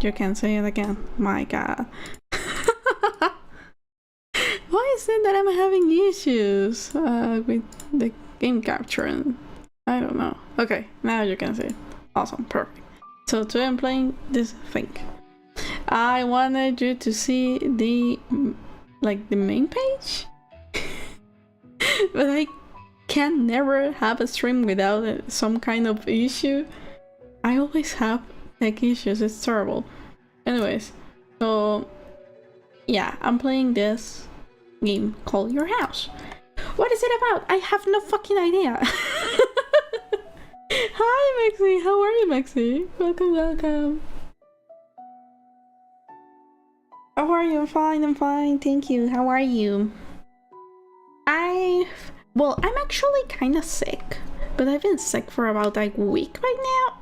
you can say it again. My god. Why is it that I'm having issues with the game capturing? I don't know. Okay, now you can see it. Awesome, perfect. So today I'm playing this thing. I wanted you to see the main page, but I can never have a stream without some kind of issue. I always have tech issues. It's terrible. Anyways, so yeah, I'm playing this game called Your House. What is it about? I have no fucking idea. Hi Maxi, how are you, Maxi? Welcome, welcome. How are you? I'm fine, thank you. How are you? Well, I'm actually kind of sick, but I've been sick for about like a week right now.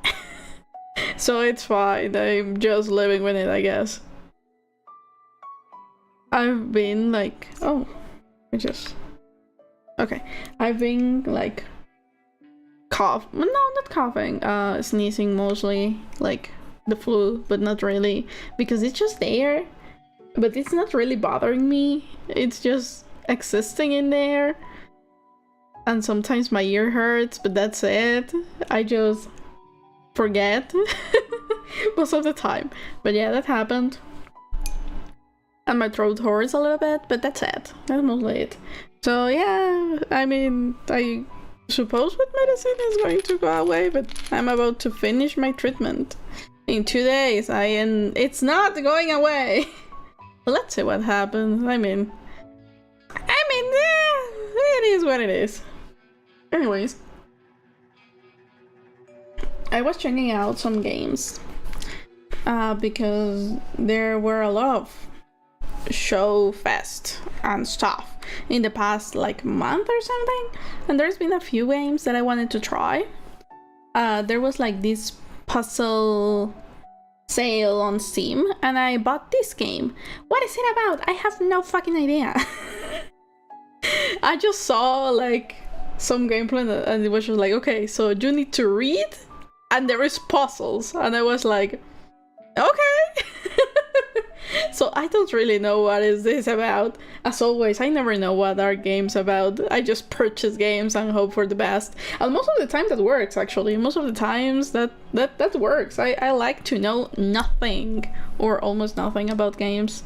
So it's fine, I'm just living with it, I guess. I've been like, oh, okay. I've been like no, not coughing, sneezing mostly, like the flu, but not really, because it's just there, but it's not really bothering me. It's just existing in there, and sometimes my ear hurts, but that's it. I just forget most of the time. But yeah, that happened. And my throat hurts a little bit, but that's it. That's mostly it. So yeah, I mean, I suppose with medicine is going to go away, but I'm about to finish my treatment in 2 days. And it's not going away. Let's see what happens. I mean, it is what it is. Anyways, I was checking out some games because there were a lot of show fest and stuff in the past like month or something, and there's been a few games that I wanted to try. There was like this puzzle sale on Steam, and I bought this game. What is it about? I have no fucking idea. I just saw like some gameplay and it was just like, okay, so you need to read and there is puzzles, and I was like, okay. So I don't really know what is this about. As always, I never know what are games about. I just purchase games and hope for the best. And most of the time that works, actually. Most of the times that works. I like to know nothing or almost nothing about games.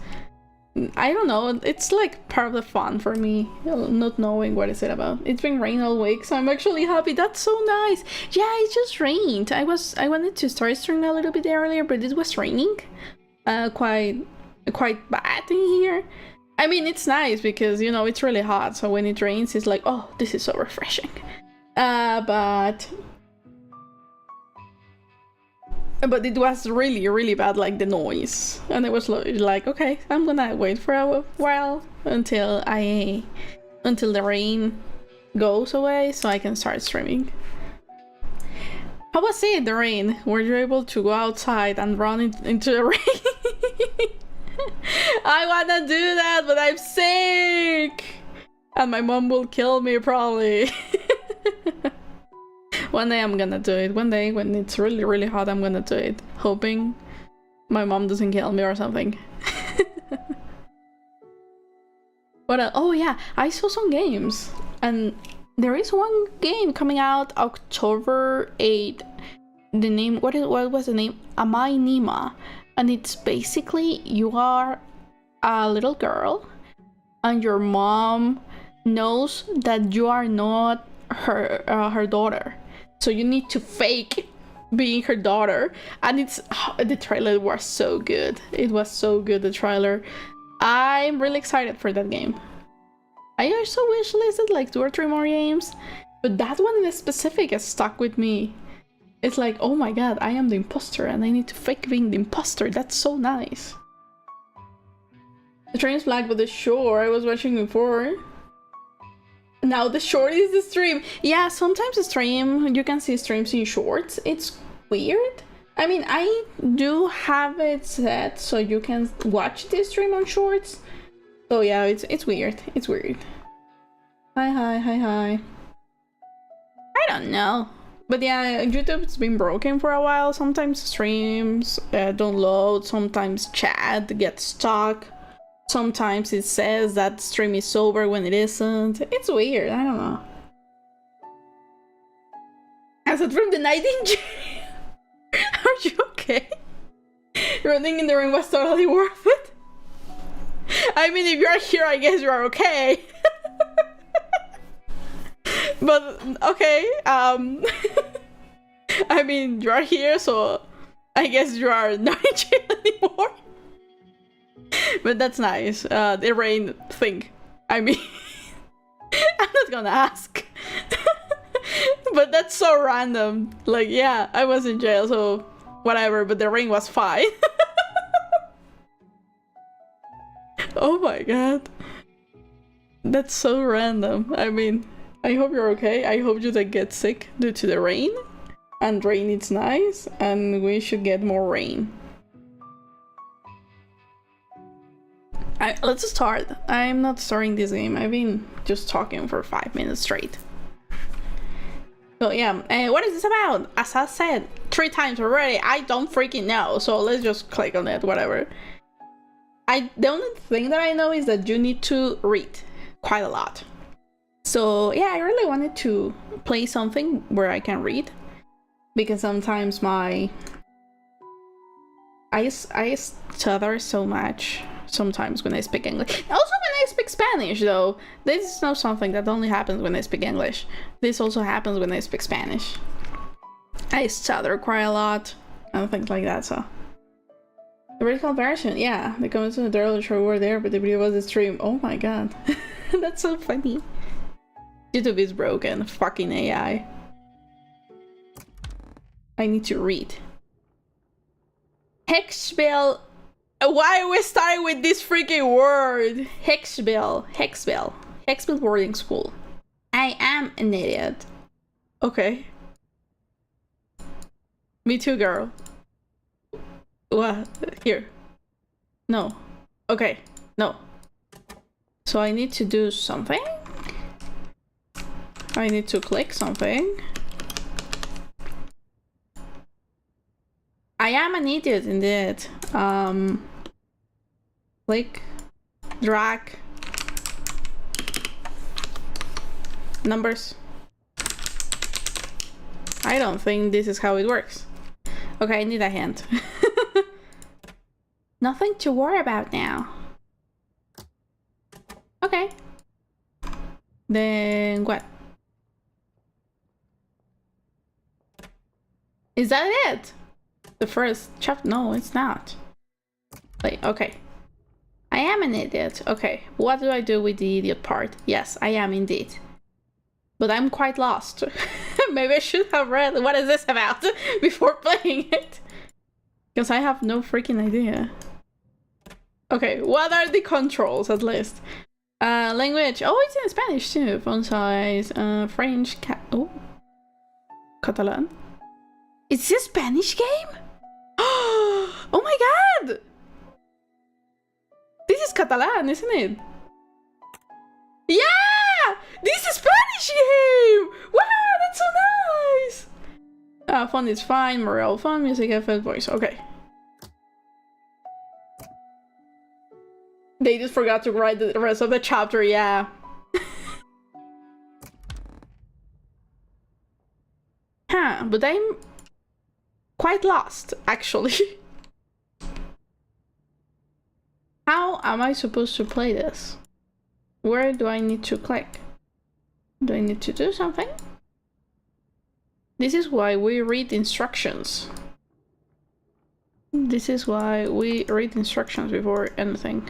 I don't know, it's like part of the fun for me, not knowing what is it about. It's been raining all week, so I'm actually happy. That's so nice. Yeah, it just rained. I wanted to start streaming a little bit earlier, but it was raining. Quite bad in here. I mean, it's nice because, you know, it's really hot, so when it rains it's like, oh, this is so refreshing. But it was really bad, like the noise, and I was like, okay, I'm gonna wait for a while until the rain goes away so I can start streaming. How was it, the rain? Were you able to go outside and run into the rain? I wanna do that, but I'm sick! And my mom will kill me, probably. One day I'm gonna do it. One day when it's really hot, I'm gonna do it. Hoping my mom doesn't kill me or something. What else? Oh yeah, I saw some games. And there is one game coming out October 8th. The name, what was the name? Amai Nima. And it's basically, you are a little girl and your mom knows that you are not her daughter. So you need to fake being her daughter. And it's, the trailer was so good. It was so good, the trailer. I'm really excited for that game. I also wishlisted like 2 or 3 more games, but that one in specific has stuck with me. It's like, oh my god, I am the imposter and I need to fake being the imposter. That's so nice. The train's black, but the shore I was watching before. Now the short is the stream. Yeah, sometimes the stream, you can see streams in shorts. It's weird. I mean, I do have it set so you can watch this stream on shorts. So yeah, it's weird. It's weird. Hi. I don't know. But yeah, YouTube's been broken for a while. Sometimes streams don't load, sometimes chat gets stuck, sometimes it says that stream is over when it isn't. It's weird, I don't know. Aside from the nightingale, are you okay? Running in the ring was totally worth it. I mean, if you're here, I guess you are okay. But okay, I mean, you are here, so I guess you are not in jail anymore. But that's nice. The rain thing. I mean, I'm not gonna ask. But that's so random. Like, yeah, I was in jail, so whatever, but the ring was fine. Oh my god. That's so random. I mean, I hope you're okay. I hope you don't get sick due to the rain. And rain is nice, and we should get more rain. Let's start. I'm not starting this game. I've been just talking for 5 minutes straight. So yeah, what is this about? As I said 3 times already, I don't freaking know. So let's just click on it, whatever. The only thing that I know is that you need to read quite a lot. So yeah, I really wanted to play something where I can read, because sometimes I stutter so much sometimes when I speak English. Also when I speak Spanish, though. This is not something that only happens when I speak English. This also happens when I speak Spanish. I stutter quite a lot and things like that, so. The vertical version, yeah. The comments on the earlier show were there, but the video was the stream. Oh my god. That's so funny. YouTube is broken. Fucking AI. I need to read. Hexbill. Why are we starting with this freaking word? Hexbill. Hexbill. Hexbill boarding school. I am an idiot. Okay. Me too, girl. What? Here. No. Okay. No. So I need to do something? I need to click something. I am an idiot indeed. Click, drag, numbers. I don't think this is how it works. Okay, I need a hand. Nothing to worry about now. Okay. Then what? Is that it? The first chapter? No, it's not. Like, okay. I am an idiot. Okay, what do I do with the idiot part? Yes, I am indeed. But I'm quite lost. Maybe I should have read what is this about before playing it. Because I have no freaking idea. Okay, what are the controls at least? Language. Oh, it's in Spanish too. Font size. French. Oh. Catalan. Is this a Spanish game? Oh my god! This is Catalan, isn't it? Yeah! This is a Spanish game! Wow, that's so nice! Font is fine, morale fun, music effect, voice. Okay. They just forgot to write the rest of the chapter, yeah. Huh, but I'm quite lost, actually. How am I supposed to play this? Where do I need to click? Do I need to do something? This is why we read instructions. This is why we read instructions before anything.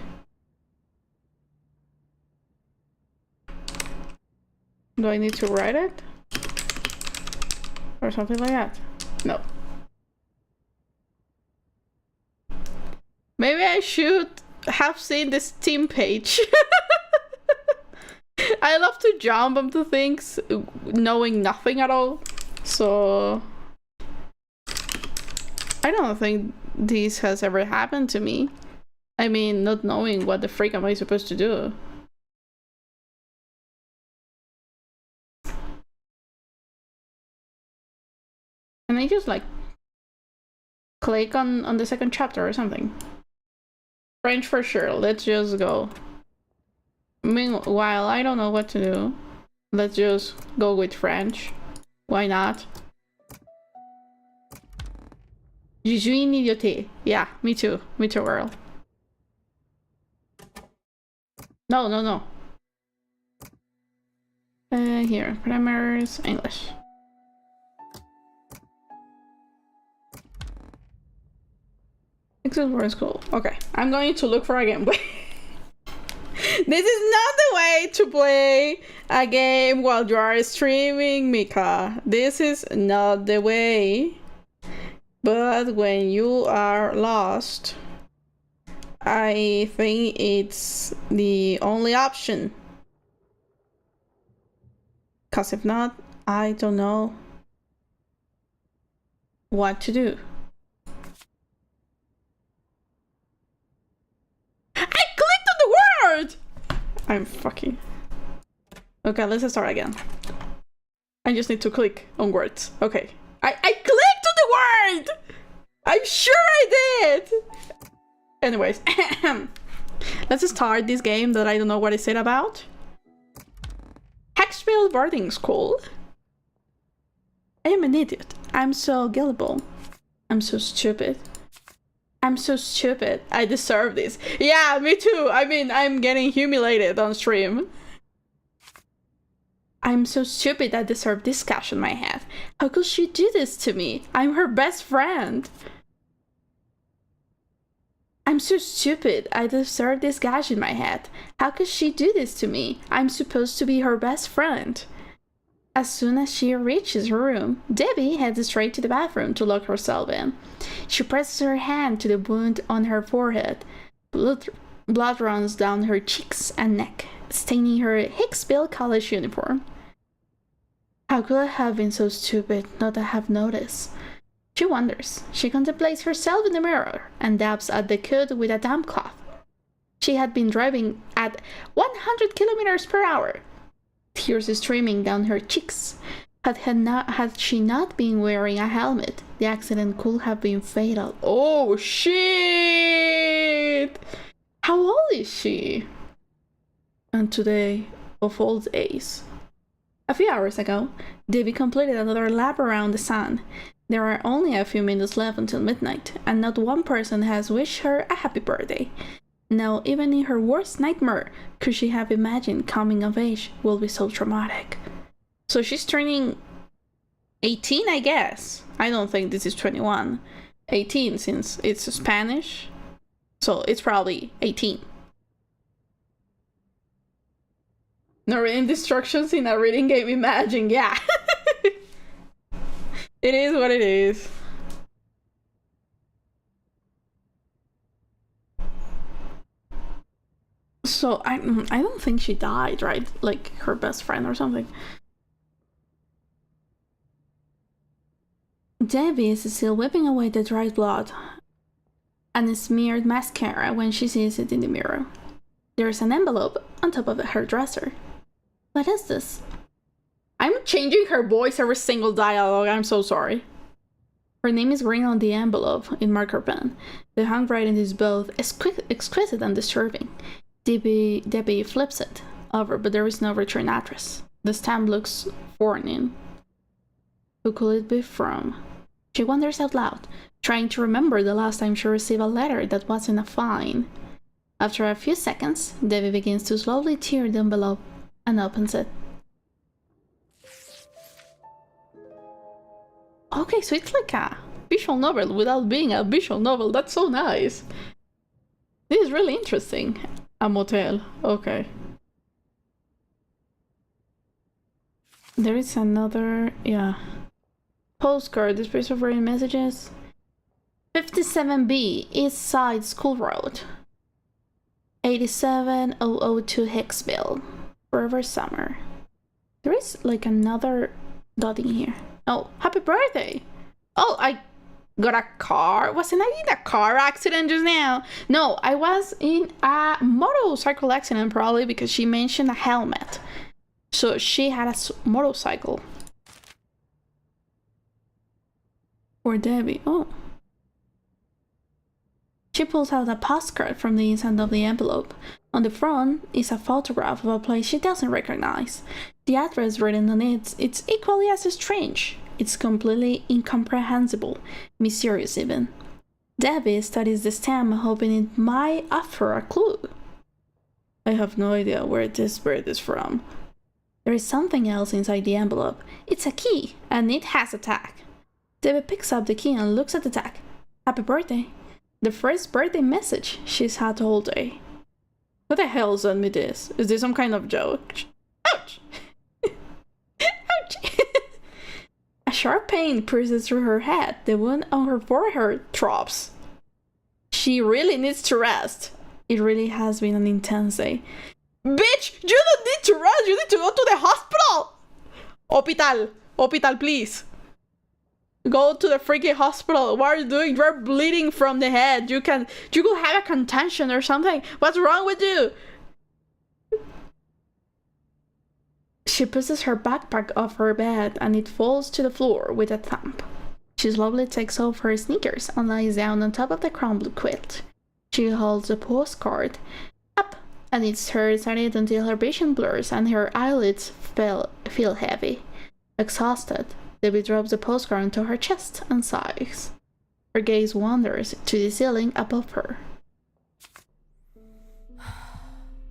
Do I need to write it? Or something like that? No. Maybe I should have seen the Steam page. I love to jump onto things knowing nothing at all. So I don't think this has ever happened to me. I mean, not knowing what the freak am I supposed to do. me just like click on the second chapter or something. French for sure. Let's just go. Meanwhile, I don't know what to do. Let's just go with French. Why not? Je suis une idiote. Yeah, me too. Me too, girl. No, no, no. Here, primers, English. Exit for school. Okay, I'm going to look for a gameplay. This is not the way to play a game while you are streaming, Micah. This is not the way. But when you are lost, I think it's the only option. Because if not, I don't know what to do. I clicked on the word! I'm fucking... Okay, let's start again. I just need to click on words. Okay. I clicked on the word! I'm sure I did! Anyways. Let's start this game that I don't know what is it about. Hexville boarding school. I am an idiot. I'm so gullible. I'm so stupid. I'm so stupid. I deserve this. Yeah, me too. I mean, I'm getting humiliated on stream. I'm so stupid I deserve this cash on my head. How could she do this to me? I'm her best friend. I'm so stupid I deserve this gash in my head. How could she do this to me? I'm supposed to be her best friend. As soon as she reaches her room, Debbie heads straight to the bathroom to lock herself in. She presses her hand to the wound on her forehead. Blood runs down her cheeks and neck, staining her Hicksville college uniform. How could I have been so stupid not to have noticed? She wonders. She contemplates herself in the mirror and dabs at the cut with a damp cloth. She had been driving at 100 kilometers per hour. Tears streaming down her cheeks. Had she not been wearing a helmet, the accident could have been fatal. Oh shit! How old is she? And today, of all days. A few hours ago, Debbie completed another lap around the sun. There are only a few minutes left until midnight, and not one person has wished her a happy birthday. Now, even in her worst nightmare, could she have imagined coming of age will be so traumatic. So she's turning 18, I guess. I don't think this is 21. 18, since it's Spanish. So it's probably 18. No reading instructions in a reading game, imagine, yeah. It is what it is. So I don't think she died, right? Like her best friend or something. Debbie is still wiping away the dried blood and smeared mascara when she sees it in the mirror. There's an envelope on top of her dresser. What is this? I'm changing her voice every single dialogue. I'm so sorry. Her name is written on the envelope in marker pen. The handwriting is both exquisite and disturbing. Debbie flips it over, but there is no return address. The stamp looks foreign. Who could it be from? She wonders out loud, trying to remember the last time she received a letter that wasn't a fine. After a few seconds, Debbie begins to slowly tear the envelope and opens it. Okay, so it's like a visual novel without being a visual novel. That's so nice. This is really interesting. A motel. Okay. There is another, yeah. Postcard, displays of written messages. 57B, East Side School Road. 87002 Hicksville. Forever Summer. There is like another dotting here. Oh, happy birthday! Oh, I got a car. Wasn't I in a car accident just now? No, I was in a motorcycle accident probably because she mentioned a helmet. So she had a motorcycle. For Debbie. Oh. She pulls out a postcard from the inside of the envelope. On the front is a photograph of a place she doesn't recognize. The address written on it's equally as strange. It's completely incomprehensible, mysterious even. Debbie studies the stamp, hoping it might offer a clue. I have no idea where this bird is from. There is something else inside the envelope. It's a key, and it has a tag. Debbie picks up the key and looks at the tag. Happy birthday. The first birthday message she's had all day. Who the hell sent me this? Is this some kind of joke? Ouch! Ouch! A sharp pain pierces through her head. The wound on her forehead throbs. She really needs to rest. It really has been an intense day. Bitch! You don't need to rest! You need to go to the hospital! Hospital! Hospital, please! Go to the freaking hospital. What are you doing? You're bleeding from the head. You could have a contusion or something. What's wrong with you? She pushes her backpack off her bed and it falls to the floor with a thump. She slowly takes off her sneakers and lies down on top of the crumbled quilt. She holds the postcard up and it stares at it until her vision blurs and her eyelids feel heavy. Exhausted, Debbie drops the postcard onto her chest and sighs. Her gaze wanders to the ceiling above her.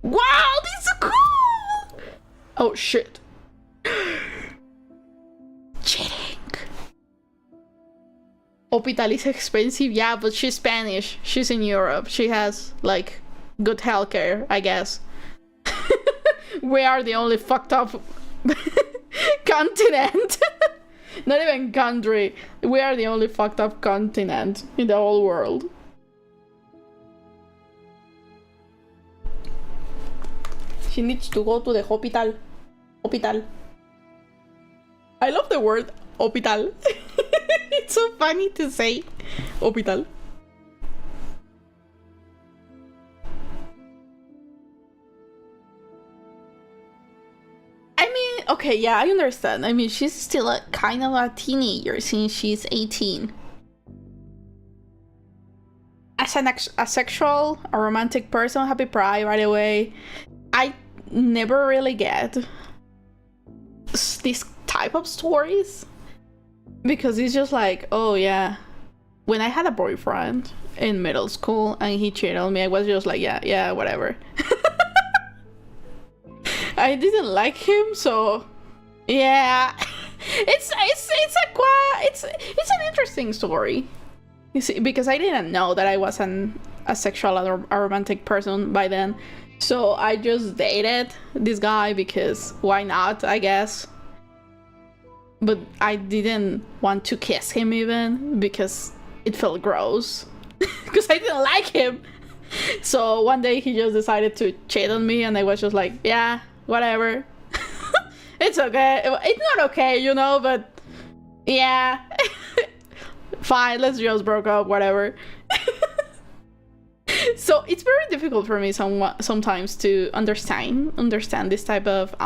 Wow, this is cool! Oh shit. Cheating. Hospital is expensive, yeah, but she's Spanish. She's in Europe. She has, like, good healthcare, I guess. We are the only fucked up continent. Not even country. We are the only fucked up continent in the whole world. She needs to go to the hospital. Hospital. I love the word hospital. It's so funny to say. Hospital. Okay, yeah, I understand. I mean, she's still a kind of a teenager since she's 18. As an asexual, a romantic person, happy pride, by the way. I never really get this type of stories. Because it's just like, oh yeah. When I had a boyfriend in middle school and he cheated on me, I was just like, yeah, whatever. I didn't like him, so yeah, it's an interesting story. You see, because I didn't know that I was a sexual or a romantic person by then, so I just dated this guy because why not, I guess. But I didn't want to kiss him even because it felt gross because I didn't like him. So one day he just decided to cheat on me, and I was just like, yeah. Whatever. It's okay. It's not okay, you know, but yeah. Fine, let's just broke up, whatever. So it's very difficult for me sometimes to understand this type of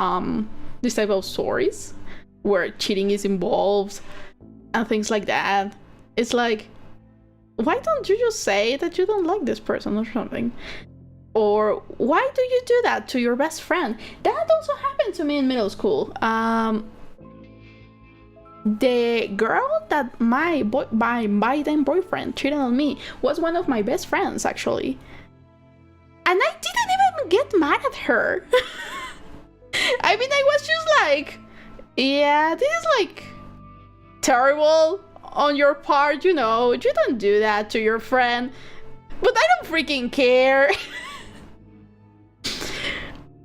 stories where cheating is involved and things like that. It's like, why don't you just say that you don't like this person or something? Or why do you do that to your best friend? That also happened to me in middle school. The girl that my then boyfriend cheated on me was one of my best friends, actually. And I didn't even get mad at her. I mean, I was just like, yeah, this is like terrible on your part, you know. You don't do that to your friend. But I don't freaking care.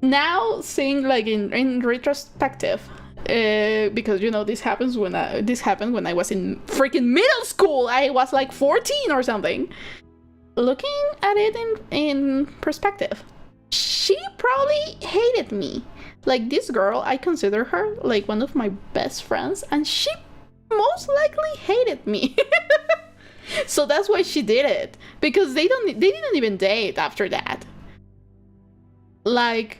Now, seeing like in retrospective, because you know this happened when I was in freaking middle school. I was like 14 or something. Looking at it in perspective, she probably hated me. Like, this girl, I consider her like one of my best friends, and she most likely hated me. So that's why she did it, because they didn't even date after that. Like,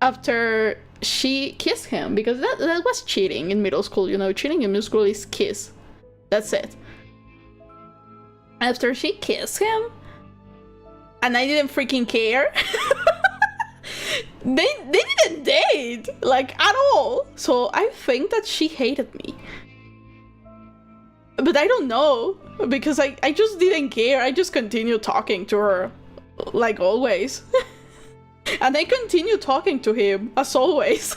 after she kissed him, because that was cheating in middle school, you know. Cheating in middle school is kiss. That's it. after she kissed him, and I didn't freaking care. They didn't date, like, at all. So I think that she hated me. But I don't know, because I just didn't care. I just continued talking to her, like always. And I continued talking to him, as always.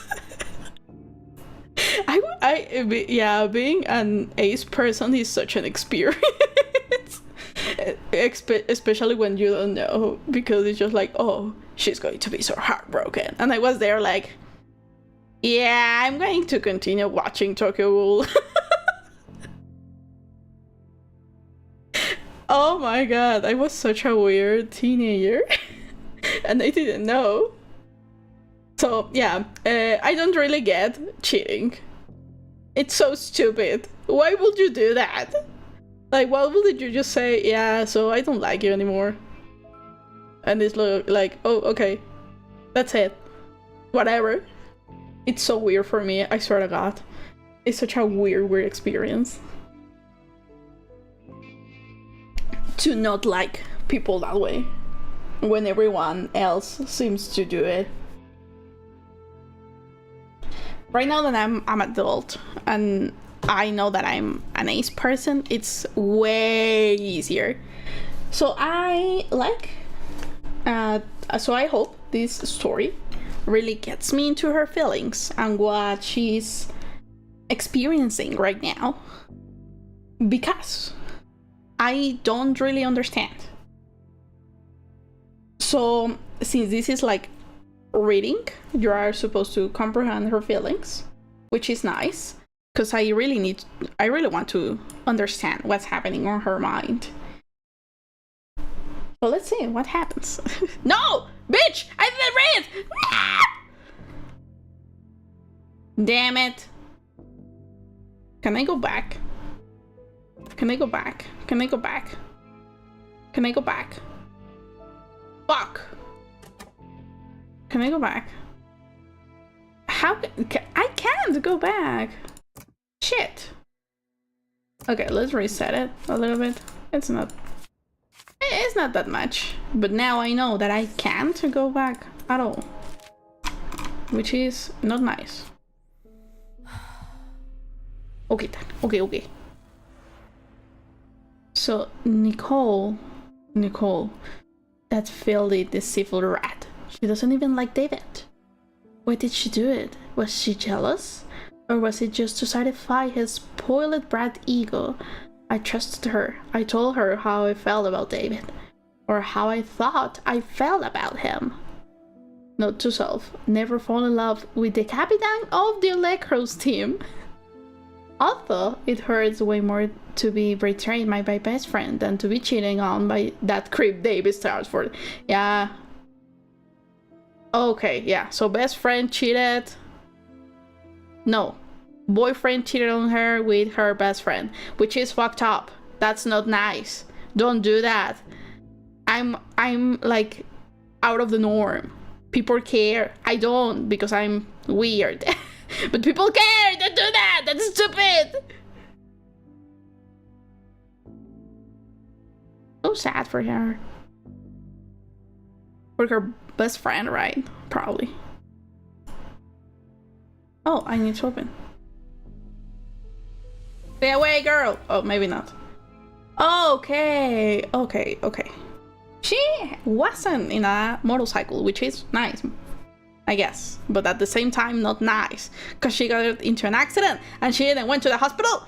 Yeah, being an ace person is such an experience. Especially when you don't know, because it's just like, oh, she's going to be so heartbroken. And I was there like, yeah, I'm going to continue watching Tokyo Ghoul. Oh my god, I was such a weird teenager. And I didn't know. So yeah, I don't really get cheating. It's so stupid. Why would you do that? Like, why wouldn't you just say, yeah, so I don't like you anymore? And it's like, oh, okay. That's it. Whatever. It's so weird for me, I swear to God. It's such a weird experience. To not like people that way. When everyone else seems to do it. Right now that I'm adult, and I know that I'm an ace person, it's way easier. So I hope this story really gets me into her feelings and what she's experiencing right now, because I don't really understand. So since this is like reading, you are supposed to comprehend her feelings, which is nice, because I really want to understand what's happening on her mind. So let's see what happens. No! Bitch! I didn't read! Ah! Damn it. Can I go back? Can I go back? Can I go back? Can I go back? Fuck! Can I go back? How I can't go back. Shit. Okay, let's reset it a little bit. It's not that much, but now I know that I can't go back at all, which is not nice. Okay, okay. So Nicole, that filthy, deceitful rat. She doesn't even like David. Why did she do it? Was she jealous? Or was it just to satisfy his spoiled brat ego? I trusted her. I told her how I felt about David. Or how I thought I felt about him. Note to self, never fall in love with the captain of the lacrosse team. Although it hurts way more to be betrayed by my best friend than to be cheated on by that creep David Starsford. Yeah. Okay, yeah, so best friend cheated. No, boyfriend cheated on her with her best friend, which is fucked up. That's not nice. Don't do that. I'm like out of the norm. People care. I don't, because I'm weird. But people care. Don't do that. That's stupid. So sad for her. For her best friend, right? Probably. Oh, I need to open. Stay away, girl. Oh, maybe not. Okay. She wasn't in a motorcycle, which is nice, I guess. But at the same time, not nice. Because she got into an accident and she then went to the hospital.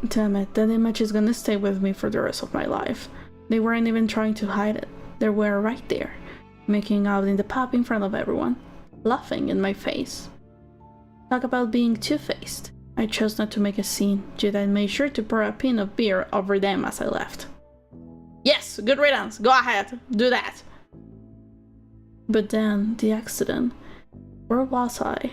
Damn it, that image is gonna stay with me for the rest of my life. They weren't even trying to hide it. They were right there, making out in the pub in front of everyone, laughing in my face. Talk about being two-faced. I chose not to make a scene, yet I made sure to pour a pint of beer over them as I left. Yes, good riddance, go ahead, do that. But then, the accident. Where was I?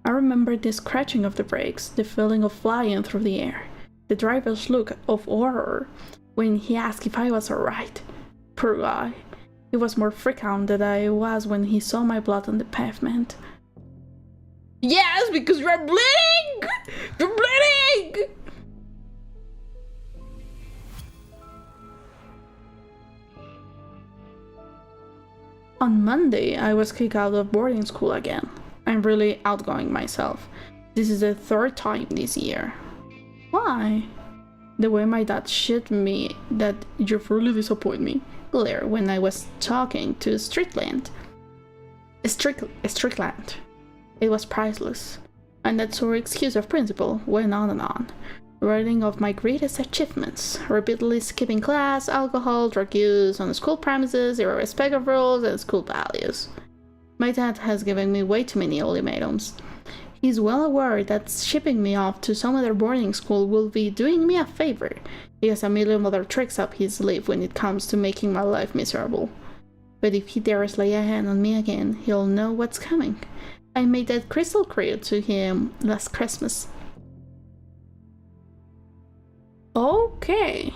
I remember the scratching of the brakes, the feeling of flying through the air, the driver's look of horror when he asked if I was alright. Poor guy. He was more freaked out than I was when he saw my blood on the pavement. Yes, because you're bleeding! You're bleeding! On Monday, I was kicked out of boarding school again. I'm really outgoing myself. This is the third time this year. Why? The way my dad shit me that you really disappoint me. Glare when I was talking to Strickland. Strickland. It was priceless. And that sore excuse of principle went on and on. Writing of my greatest achievements, repeatedly skipping class, alcohol, drug use on school premises, zero respect of rules and school values. My dad has given me way too many ultimatums. He's well aware that shipping me off to some other boarding school will be doing me a favor. He has a million other tricks up his sleeve when it comes to making my life miserable. But if he dares lay a hand on me again, he'll know what's coming. I made that crystal clear to him last Christmas. Okay.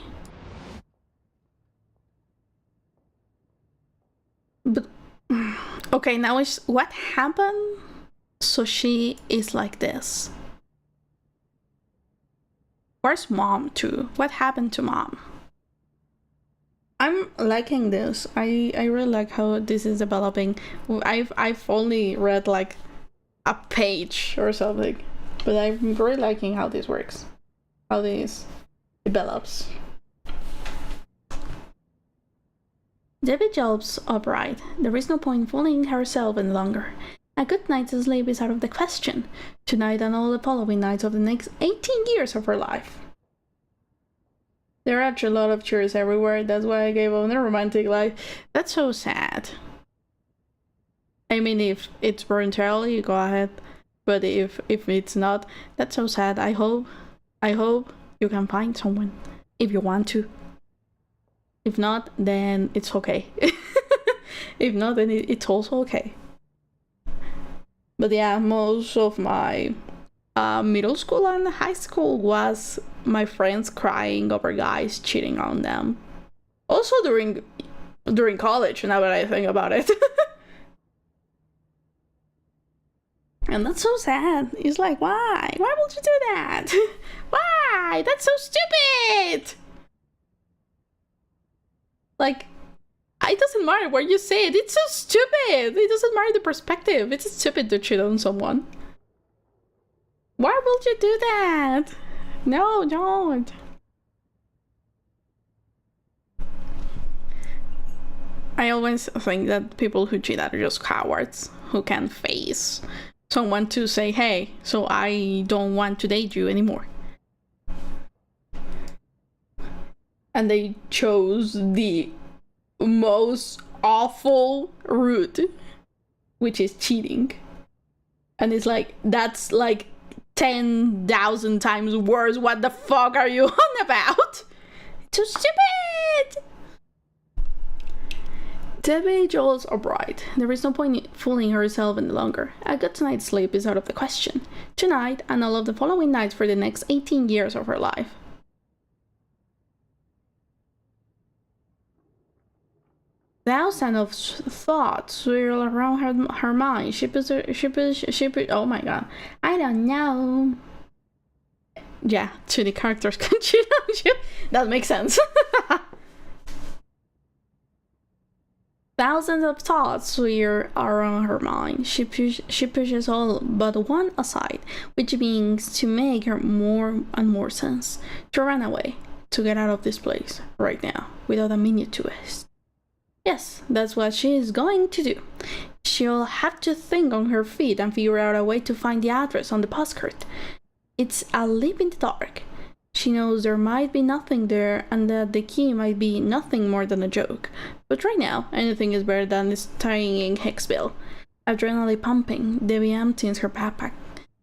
But okay, now is what happened? So she is like this. Where's mom too? What happened to mom? I'm liking this. I really like how this is developing. I've only read like a page or something, but I'm really liking how this works. How this develops. Debbie jumps upright. There is no point fooling herself any longer. A good night's sleep is out of the question. Tonight and all the following nights of the next 18 years of her life. There are actually a lot of cheers everywhere. That's why I gave up on a romantic life. That's so sad. I mean, if it's voluntarily, go ahead. But if it's not, that's so sad. I hope you can find someone if you want to. If not, then it's okay. If not, then it's also okay. But yeah, most of my middle school and high school was my friends crying over guys cheating on them. Also during college, now that I think about it. And that's so sad. It's like, why? Why would you do that? Why? That's so stupid! Like, it doesn't matter what you say it. It's so stupid. It doesn't matter the perspective. It's stupid to cheat on someone. Why would you do that? No, don't. I always think that people who cheat are just cowards who can't face someone to say, hey, so I don't want to date you anymore. And they chose the most awful route, which is cheating. And it's like, that's like 10,000 times worse. What the fuck are you on about? It's so stupid! Debbie jolts upright. There is no point in fooling herself any longer. A good night's sleep is out of the question. Tonight and all of the following nights for the next 18 years of her life. Thousands of thoughts swirl around her mind. Oh my god. I don't know. Yeah, to the characters can cheat on you. That makes sense. Thousands of thoughts swirl around her mind. She pushes all but one aside, which means to make her more and more sense. To run away. To get out of this place right now, without a minute to waste. Yes, that's what she is going to do. She'll have to think on her feet and figure out a way to find the address on the postcard. It's a leap in the dark. She knows there might be nothing there and that the key might be nothing more than a joke. But right now, anything is better than studying Hicksville. Adrenaline pumping, Debbie empties her backpack,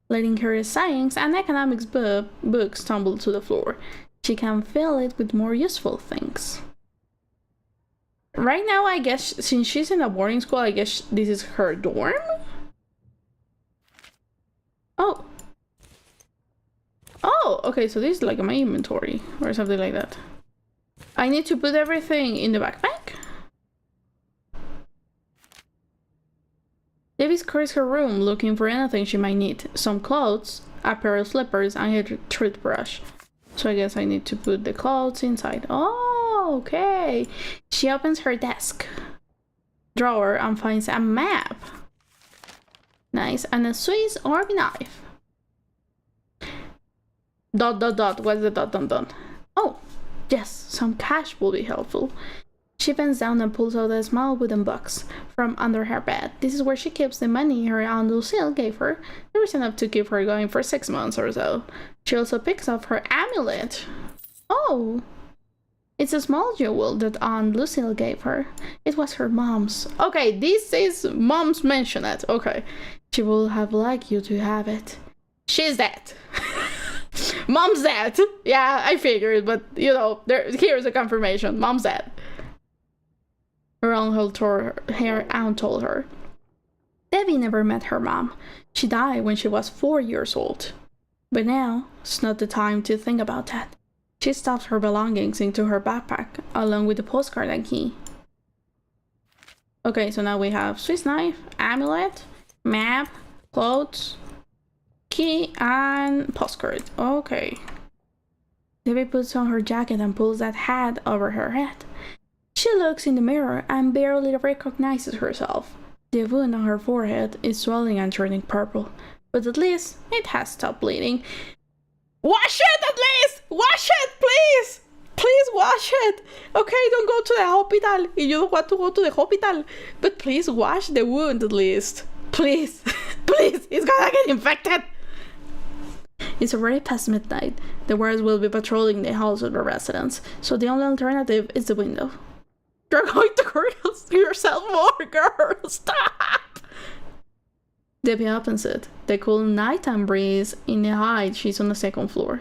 letting her science and economics books tumble to the floor. She can fill it with more useful things. Right now, I guess, since she's in a boarding school, I guess this is her dorm? Oh. Oh, okay, so this is like my inventory or something like that. I need to put everything in the backpack? Debbie scurs her room looking for anything she might need. Some clothes, a pair of slippers, and a toothbrush. So I guess I need to put the clothes inside. Oh, okay. She opens her desk, drawer and finds a map. Nice, and a Swiss Army knife. Dot dot dot, what's the dot dot dot? Oh, yes, some cash will be helpful. She bends down and pulls out a small wooden box from under her bed. This is where she keeps the money her Aunt Lucille gave her. There was enough to keep her going for 6 months or so. She also picks up her amulet. Oh, it's a small jewel that Aunt Lucille gave her. It was her mom's. Okay, this is mom's mention it. Okay. She will have liked you to have it. She's dead. Mom's dead. Yeah, I figured, but you know, here's a confirmation. Mom's dead. Her aunt told her. Debbie never met her mom. She died when she was 4 years old. But now, it's not the time to think about that. She stuffed her belongings into her backpack, along with the postcard and key. Okay, so now we have Swiss knife, amulet, map, clothes, key, and postcard. Okay. Debbie puts on her jacket and pulls that hat over her head. She looks in the mirror and barely recognizes herself. The wound on her forehead is swelling and turning purple, but at least it has stopped bleeding. Wash it at least! Wash it, please! Please wash it! Okay, don't go to the hospital. You don't want to go to the hospital. But please wash the wound at least. Please. Please, it's gonna get infected. It's already past midnight. The guards will be patrolling the halls of the residence, so the only alternative is the window. You're going to hurt yourself more, girl. Stop! Debbie opens it. The cool nighttime breeze in the height she's on the second floor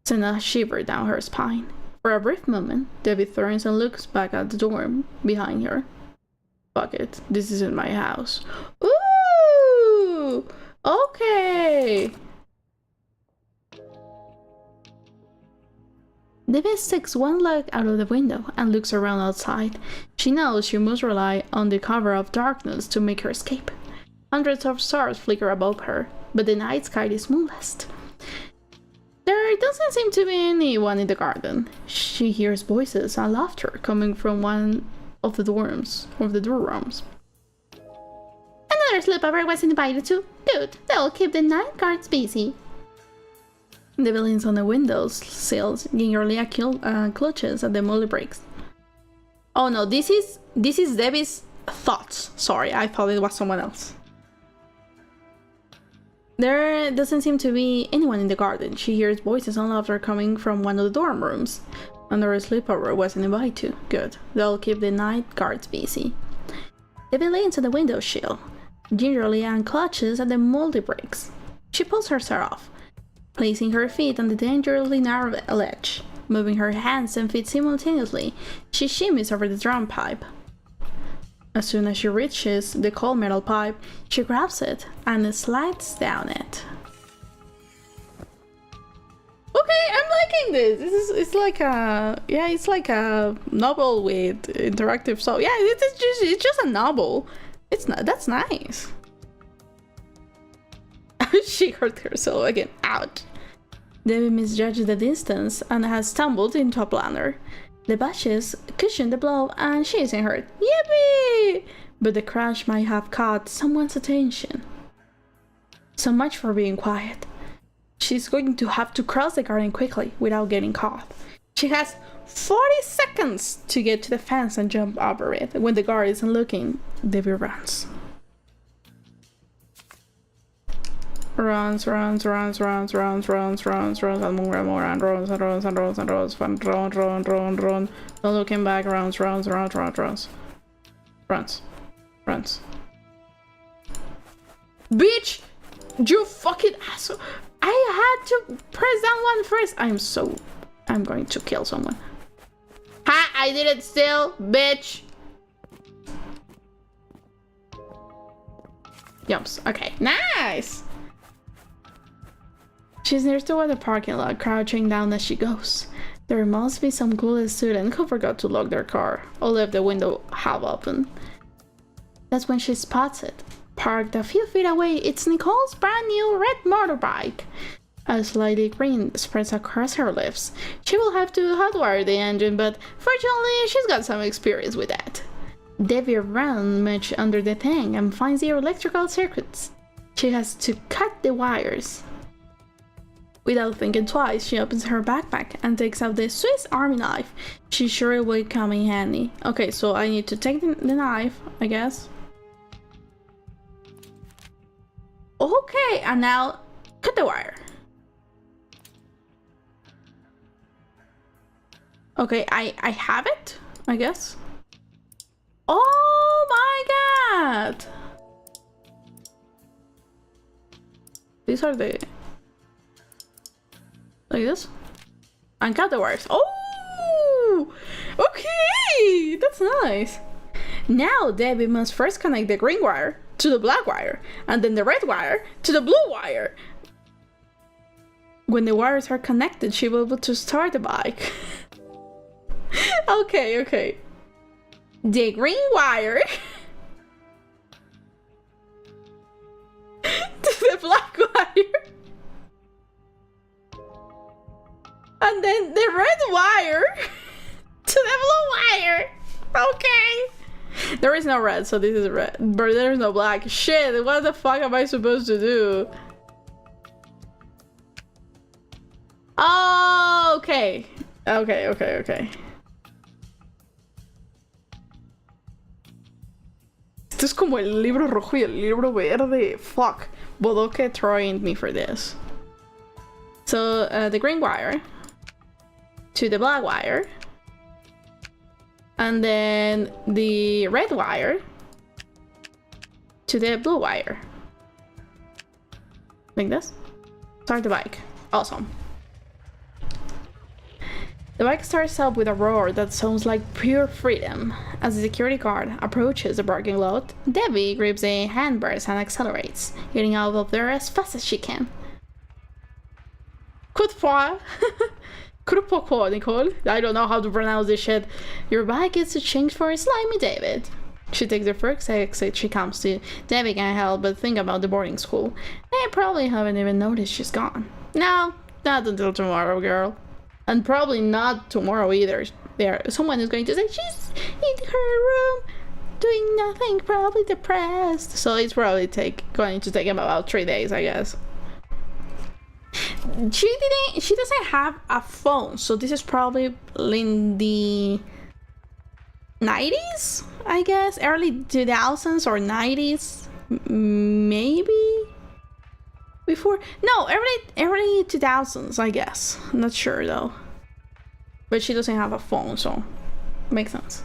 sends a shiver down her spine. For a brief moment, Debbie turns and looks back at the dorm behind her. Fuck it, this isn't my house. Ooh! Okay! Debbie sticks one leg out of the window and looks around outside. She knows she must rely on the cover of darkness to make her escape. Hundreds of stars flicker above her, but the night sky is moonless. There doesn't seem to be anyone in the garden. She hears voices and laughter coming from one of the dorms. Another sleepover was invited to. Good, they'll keep the night guards busy. The villains on the windows sills gingerly clutches at the molly brakes. Oh no, this is Debbie's thoughts. Sorry, I thought it was someone else. There doesn't seem to be anyone in the garden. She hears voices and laughter coming from one of the dorm rooms. Another sleepover wasn't invited to. Good, they'll keep the night guards busy. Debbie leans on the window sill, gingerly and clutches at the moldy brakes. She pulls herself off, placing her feet on the dangerously narrow ledge. Moving her hands and feet simultaneously, she shimmies over the drum pipe. As soon as she reaches the cold metal pipe, she grabs it and slides down it. Okay, I'm liking this. It's like a novel with interactive. So yeah, it's just a novel. That's nice. She hurt herself again. Ouch. Debbie misjudged the distance and has stumbled into a planter. The bushes cushion the blow and she isn't hurt. Yippee! But the crash might have caught someone's attention. So much for being quiet. She's going to have to cross the garden quickly without getting caught. She has 40 seconds to get to the fence and jump over it. When the guard isn't looking, Debbie runs. Runs, and more, and runs, not looking back, runs. Bitch! You fucking asshole! I had to press that one first. I'm going to kill someone. Ha! I did it still, bitch! Jumps. Okay, nice! She's near to the parking lot, crouching down as she goes. There must be some clueless student who forgot to lock their car, or left the window half open. That's when she spots it. Parked a few feet away, it's Nicole's brand new red motorbike. A slightly grin spreads across her lips. She will have to hotwire the engine, but fortunately she's got some experience with that. Debbie runs much under the thing and finds the electrical circuits. She has to cut the wires. Without thinking twice, she opens her backpack and takes out the Swiss Army knife. She's sure it will come in handy. Okay, so I need to take the knife, I guess. Okay, and now cut the wire. Okay, I have it, I guess. Oh my god! These are the... like this? And cut the wires. Oh! Okay! That's nice. Now Debbie must first connect the green wire to the black wire, and then the red wire to the blue wire. When the wires are connected, she will be able to start the bike. Okay. The green wire to the black wire. And then the red wire to the blue wire. Okay. There is no red, so this is red. But there is no black. Shit, what the fuck am I supposed to do? Oh, okay. Okay. Esto es como el libro rojo y el libro verde. Fuck. Bodoque trained me for this. So, the green wire to the black wire. And then the red wire to the blue wire. Like this. Start the bike. Awesome. The bike starts up with a roar that sounds like pure freedom. As the security guard approaches the parking lot, Debbie grips the handbars and accelerates, getting out of there as fast as she can. Coup de poing. Coup de poing, Nicole. I don't know how to pronounce this shit. Your bike gets to change for a slimy David. She takes the first exit she comes to. Debbie can't help but think about the boarding school. They probably haven't even noticed she's gone. No, not until tomorrow, girl. And probably not tomorrow either. Someone is going to say she's in her room doing nothing, probably depressed. So it's probably going to take him about 3 days, I guess. She doesn't have a phone, so this is probably in the 90s, I guess, early 2000s or 90s, maybe. Before, no, early 2000s, I guess. I'm not sure though. But she doesn't have a phone, so makes sense.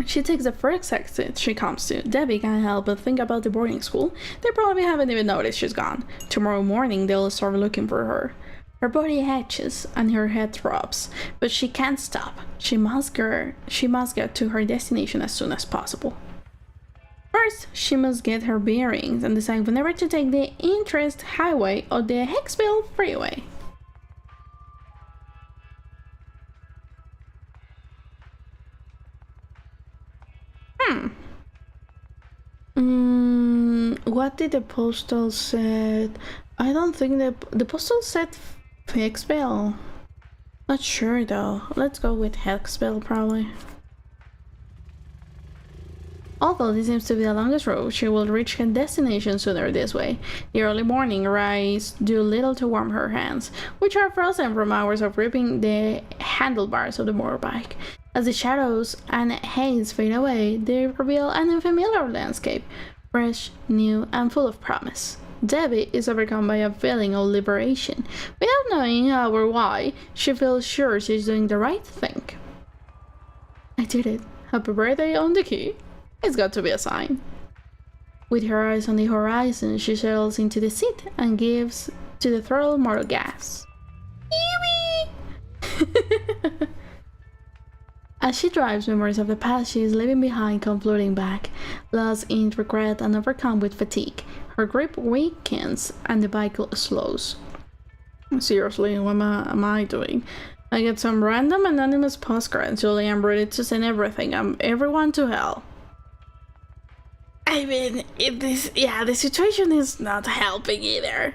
She takes the first exit she comes to. Debbie can't help but think about the boarding school. They probably haven't even noticed she's gone. Tomorrow morning they'll start looking for her. Her body hatches and her head throbs, but she can't stop. She must get to her destination as soon as possible. First, she must get her bearings and decide whenever to take the Interest Highway or the Hicksville Freeway. What did the postal said? I don't think the postal said Hicksville. Not sure though. Let's go with Hicksville probably. Although this seems to be the longest road, she will reach her destination sooner this way. The early morning rays do little to warm her hands, which are frozen from hours of gripping the handlebars of the motorbike. As the shadows and haze fade away, they reveal an unfamiliar landscape, fresh, new, and full of promise. Debbie is overcome by a feeling of liberation. Without knowing how or why, she feels sure she's doing the right thing. I did it. Happy birthday on the key. It's got to be a sign. With her eyes on the horizon, she settles into the seat and gives to the throttle more gas. As she drives, memories of the past she is leaving behind come floating back, lost in regret and overcome with fatigue. Her grip weakens and the bike slows. Seriously, what am I doing? I get some random anonymous postcard until I am ready to send everyone to hell. I mean, the situation is not helping either.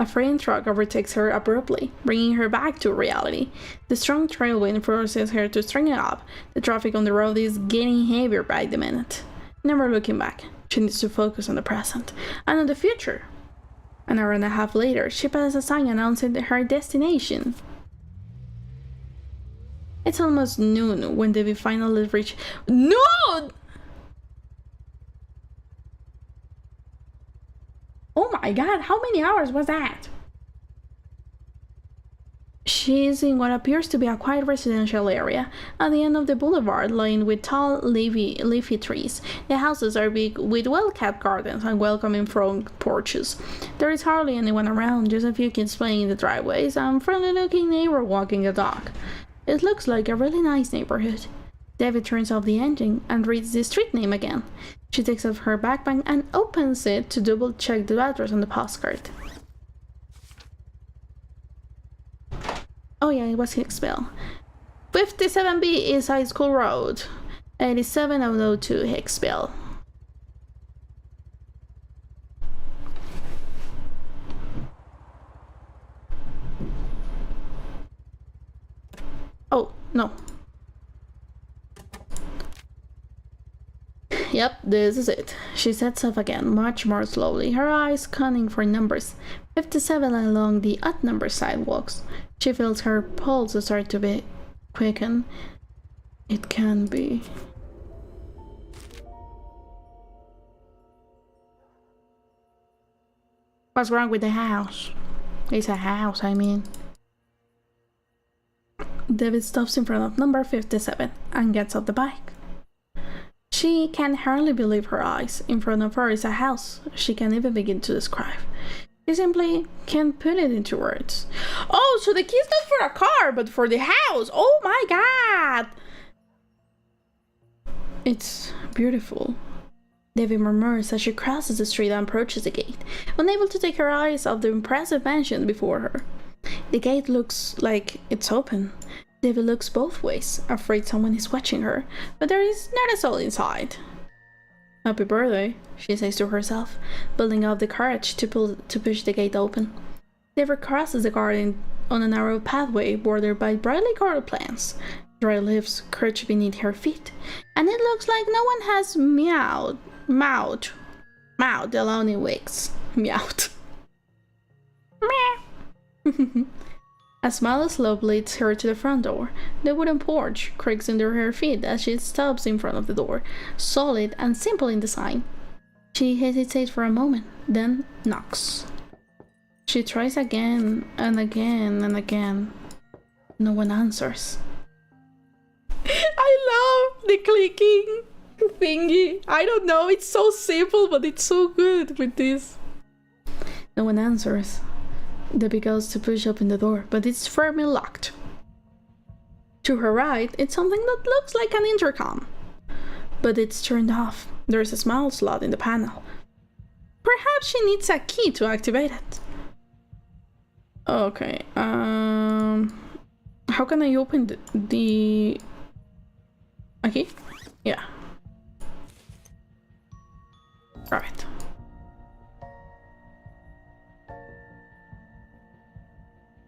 A freight truck overtakes her abruptly, bringing her back to reality. The strong tailwind forces her to straighten up. The traffic on the road is getting heavier by the minute. Never looking back, she needs to focus on the present and on the future. An hour and a half later, she passes a sign announcing her destination. It's almost noon when Debbie finally reaches. Noon! Oh my god, how many hours was that? She is in what appears to be a quiet residential area at the end of the boulevard, lined with tall, leafy trees. The houses are big, with well-kept gardens and welcoming front porches. There is hardly anyone around, just a few kids playing in the driveways and a friendly-looking neighbor walking a dog. It looks like a really nice neighborhood. David turns off the engine and reads the street name again. She takes off her backpack and opens it to double-check the address on the postcard. Oh yeah, it was Hicksville. 57B East High School Road. 87002 Hicksville. Oh, no. Yep, this is it. She sets off again, much more slowly, her eyes scanning for numbers. 57 along the odd number sidewalks. She feels her pulse start to be quicken. It can be. What's wrong with the house? It's a house, I mean. David stops in front of number 57 and gets off the bike. She can hardly believe her eyes. In front of her is a house she can't even begin to describe. She simply can't put it into words. Oh, so the key is not for a car, but for the house! Oh my god! It's beautiful. Debbie murmurs as she crosses the street and approaches the gate, unable to take her eyes off the impressive mansion before her. The gate looks like it's open. Debbie looks both ways, afraid someone is watching her, but there is not a soul inside. Happy birthday, she says to herself, building up the courage to push the gate open. Debbie crosses the garden on a narrow pathway bordered by brightly colored plants. Dry leaves crouch beneath her feet, and it looks like no one has mowed alone in weeks. Meowed. Meow. A small slope leads her to the front door. The wooden porch creaks under her feet as she stops in front of the door, solid and simple in design. She hesitates for a moment, then knocks. She tries again and again and again. No one answers. I love the clicking thingy. I don't know, it's so simple, but it's so good with this. No one answers. Debbie goes to push open the door, but it's firmly locked. To her right, it's something that looks like an intercom, but it's turned off. There's a small slot in the panel. Perhaps she needs a key to activate it. Okay, how can I open the... A key? Yeah. Right.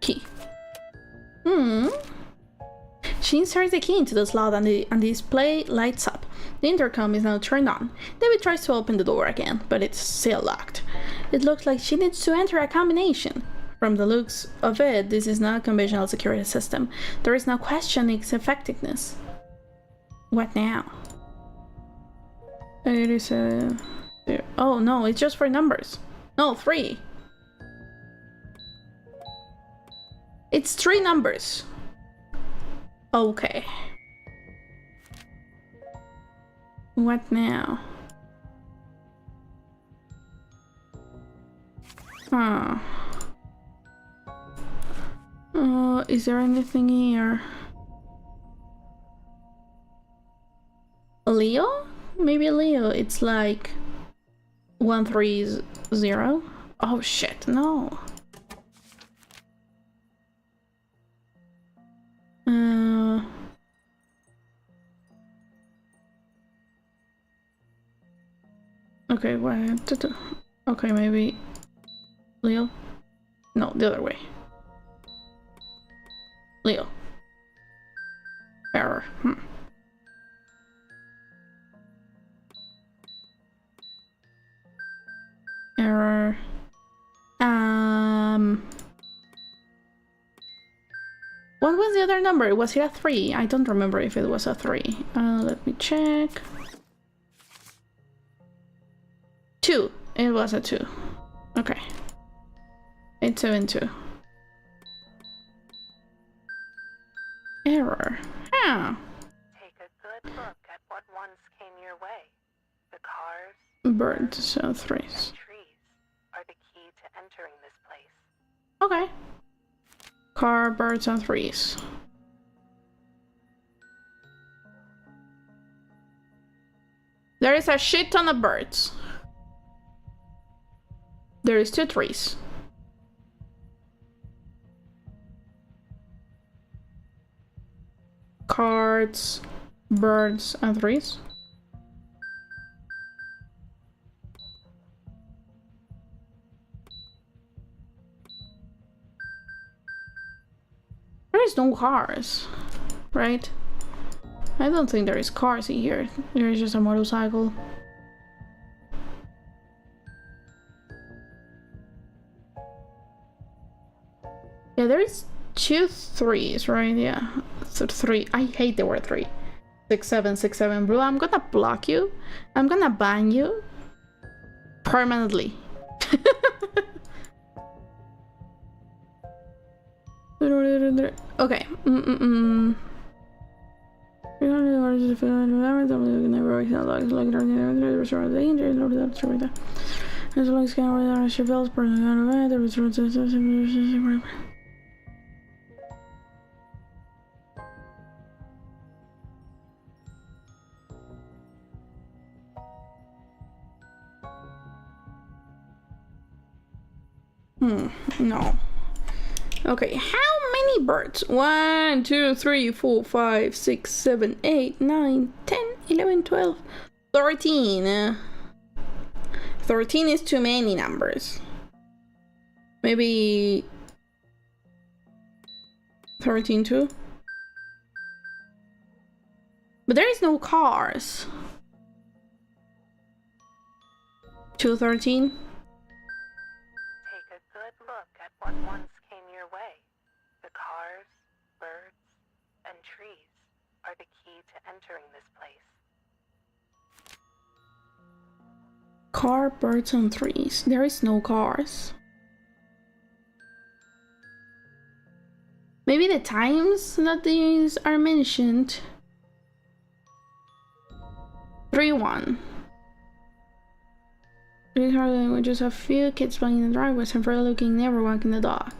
Key. She inserts the key into the slot and the display lights up. The intercom is now turned on. David tries to open the door again, but it's still locked. It looks like she needs to enter a combination. From the looks of it, this is not a conventional security system. There is no questioning its effectiveness. What now? It is a... Oh no, it's just for numbers. No, 3. It's 3 numbers. Okay. What now? Huh. Is there anything here? Leo? Maybe Leo. It's like 130. Oh shit, no. Okay, what? Okay, maybe Leo. No, the other way. Leo. Error. Error. What was the other number? Was it a 3? I don't remember if it was a 3. Let me check. 2. It was a 2. Okay. 872. Error. Huh. Take a good look at what once came your way. The cars, Birds and 3s. and trees are the key to entering this place. Okay. Car, birds, and 3s. There is a shit ton of birds. There is 2 trees. Cards, birds, and 3s. There is no cars, right? I don't think there is cars in here. There is just a motorcycle. Yeah, there is 2 3s, right? Yeah, so 3. I hate the word 3. 6767, bro. I'm gonna block you. I'm gonna ban you permanently. Okay. No. Okay, how many birds? 1, 2, 3, 4, 5, 6, 7, 8, 9, 10, 11, 12, 13. 13 is too many numbers. Maybe 13 too? But there is no cars. 213. Take a good look at what once came your way. The cars, birds, and trees are the key to entering this place. Car, birds, and 3s. There is no cars. Maybe the times that these are mentioned. 3-1. We just have few kids playing in the driveways and for looking, never walking the dog.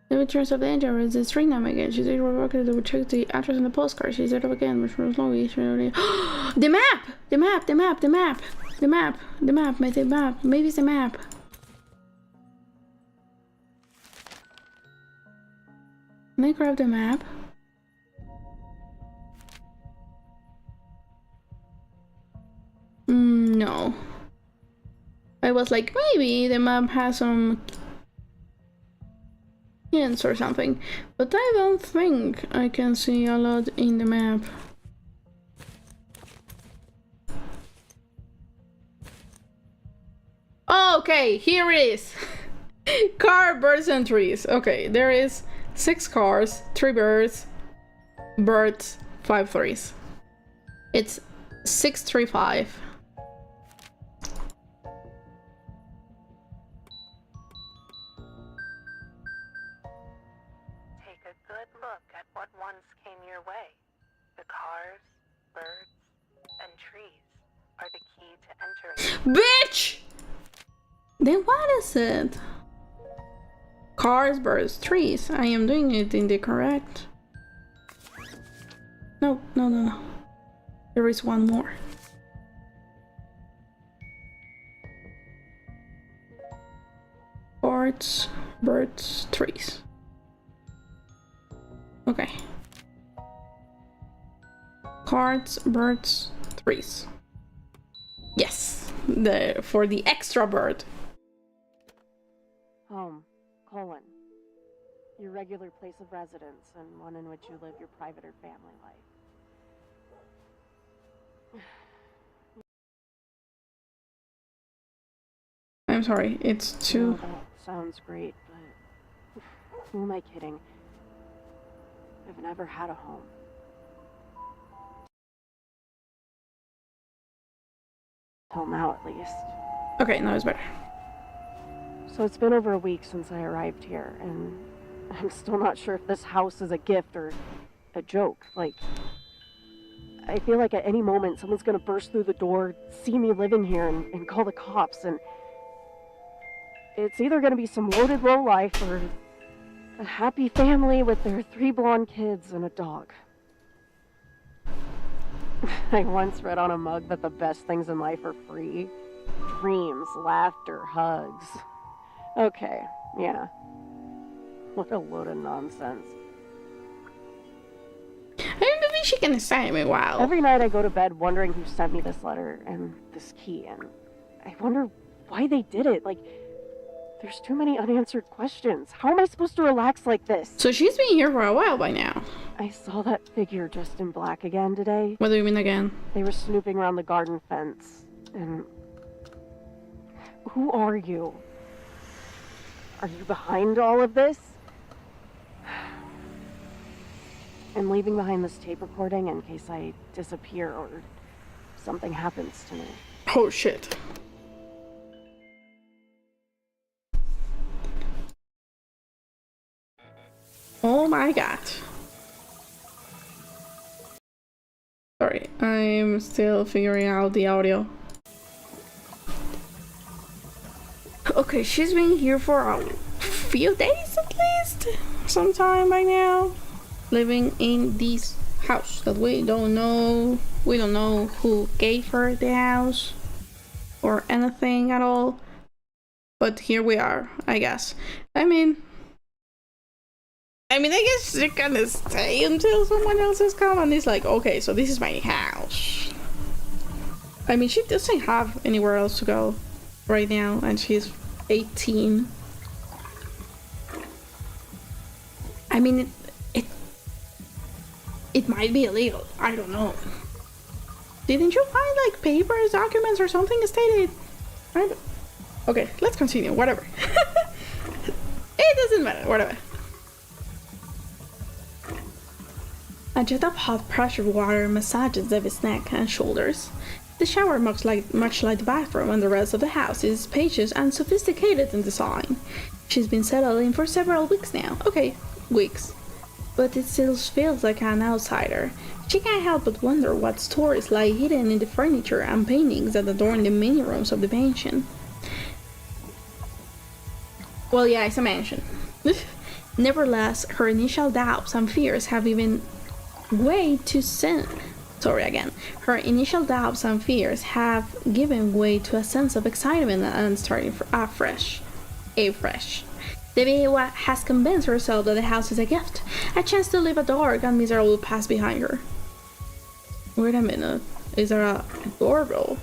The returns of the engine is the string name again. She said we're walking to check the address on the postcard. She said it again, which was slowly. The map! The map! The map! The map! The map! The map! Maybe the map! Maybe it's the map. Can I grab the map? No. I was like, maybe the map has some hints or something, but I don't think I can see a lot in the map. Okay, here it is. Car, birds, and trees. Okay, there is 6 cars, 3 birds, 5 trees. It's 635. Take a good look at what once came your way. The cars, birds, and trees are the key to entering. Bitch! Then what is it? Cars, birds, trees. I am doing it in the correct. No. There is one more. Cars, birds, trees. Okay. Cars, birds, trees. Yes, for the extra bird. Home, colon, regular place of residence and one in which you live your private or family life. I'm sorry, it's too... That sounds great, but who am I kidding? I've never had a home. Till now, at least. Okay, now it's better. So it's been over a week since I arrived here, and I'm still not sure if this house is a gift or a joke. Like, I feel like at any moment someone's gonna burst through the door, see me living here, and call the cops, and it's either gonna be some loaded lowlife or a happy family with their 3 blonde kids and a dog. I once read on a mug that the best things in life are free. Dreams, laughter, hugs. Okay, yeah. What a load of nonsense. Maybe she can stay me a while. Every night I go to bed wondering who sent me this letter and this key, and I wonder why they did it. Like, there's too many unanswered questions. How am I supposed to relax like this? So she's been here for a while by now. I saw that figure dressed in black again today. What do you mean again? They were snooping around the garden fence, and... Who are you? Are you behind all of this? I'm leaving behind this tape recording in case I disappear or something happens to me. Oh shit. Oh my god. Sorry, I'm still figuring out the audio. Okay, she's been here for a few days at least, sometime by now, living in this house that we don't know. We don't know who gave her the house or anything at all, but here we are, I guess. I mean, I guess she can stay until someone else has come and it's like, okay, so this is my house. I mean, she doesn't have anywhere else to go right now, and she's 18. I mean, it might be illegal. I don't know. Didn't you find like papers, documents, or something stated? Okay, let's continue. Whatever. It doesn't matter. Whatever. A jet of hot pressure water massages Debbie's neck and shoulders. The shower, much like the bathroom and the rest of the house, is spacious and sophisticated in design. She's been settled in for several weeks now. Okay, weeks. But it still feels like an outsider. She can't help but wonder what stories lie hidden in the furniture and paintings that adorn the many rooms of the mansion. Well, yeah, it's a mansion. Nevertheless, her initial doubts and fears have given way to a sense of excitement and starting afresh. Debbie has convinced herself that the house is a gift, a chance to live a dark and miserable past behind her. Wait a minute, is there a doorbell?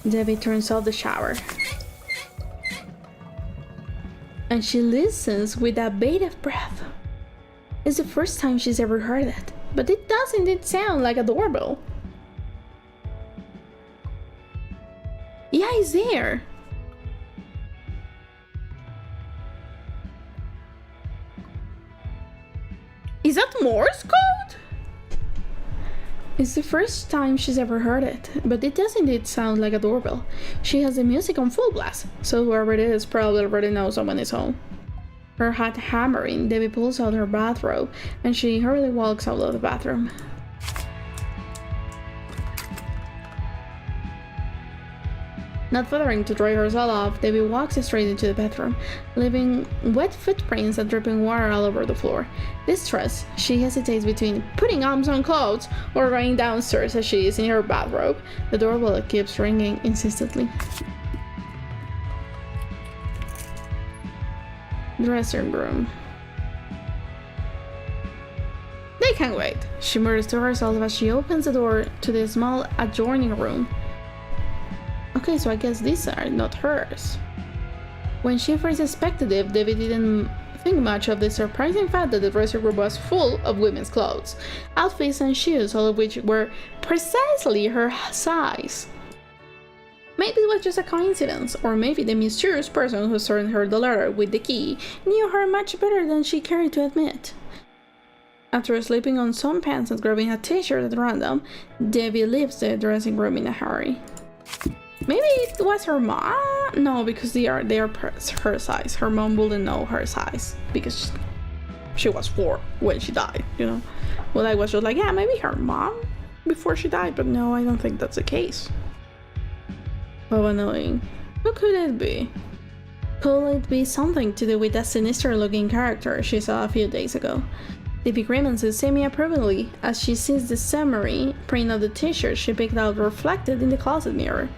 Debbie turns off the shower, and she listens with a bated breath. It's the first time she's ever heard it, but it does indeed sound like a doorbell. Yeah, it's there. Is that Morse code? It's the first time she's ever heard it, but it does indeed sound like a doorbell. She has the music on full blast, so whoever it is probably already knows someone is home. Her heart hammering, Debbie pulls out her bathrobe and she hurriedly walks out of the bathroom. Not bothering to dry herself off, Debbie walks straight into the bedroom, leaving wet footprints and dripping water all over the floor. Distressed, she hesitates between putting on some clothes or running downstairs as she is in her bathrobe. The doorbell keeps ringing insistently. Dressing room. They can wait, she mutters to herself as she opens the door to the small adjoining room. Okay, so I guess these are not hers. When she first suspected it, Debbie didn't think much of the surprising fact that the dresser room was full of women's clothes, outfits and shoes, all of which were precisely her size. Maybe it was just a coincidence, or maybe the mysterious person who sent her the letter with the key knew her much better than she cared to admit. After slipping on some pants and grabbing a t-shirt at random, Debbie leaves the dressing room in a hurry. Maybe it was her mom? No, because they are her size. Her mom wouldn't know her size because she was 4 when she died, you know? Well, I was just like, yeah, maybe her mom before she died, but no, I don't think that's the case. How annoying. Who could it be? Could it be something to do with that sinister-looking character she saw a few days ago? Debbie grimaces semi-approvingly as she sees the summary print of the t-shirt she picked out reflected in the closet mirror.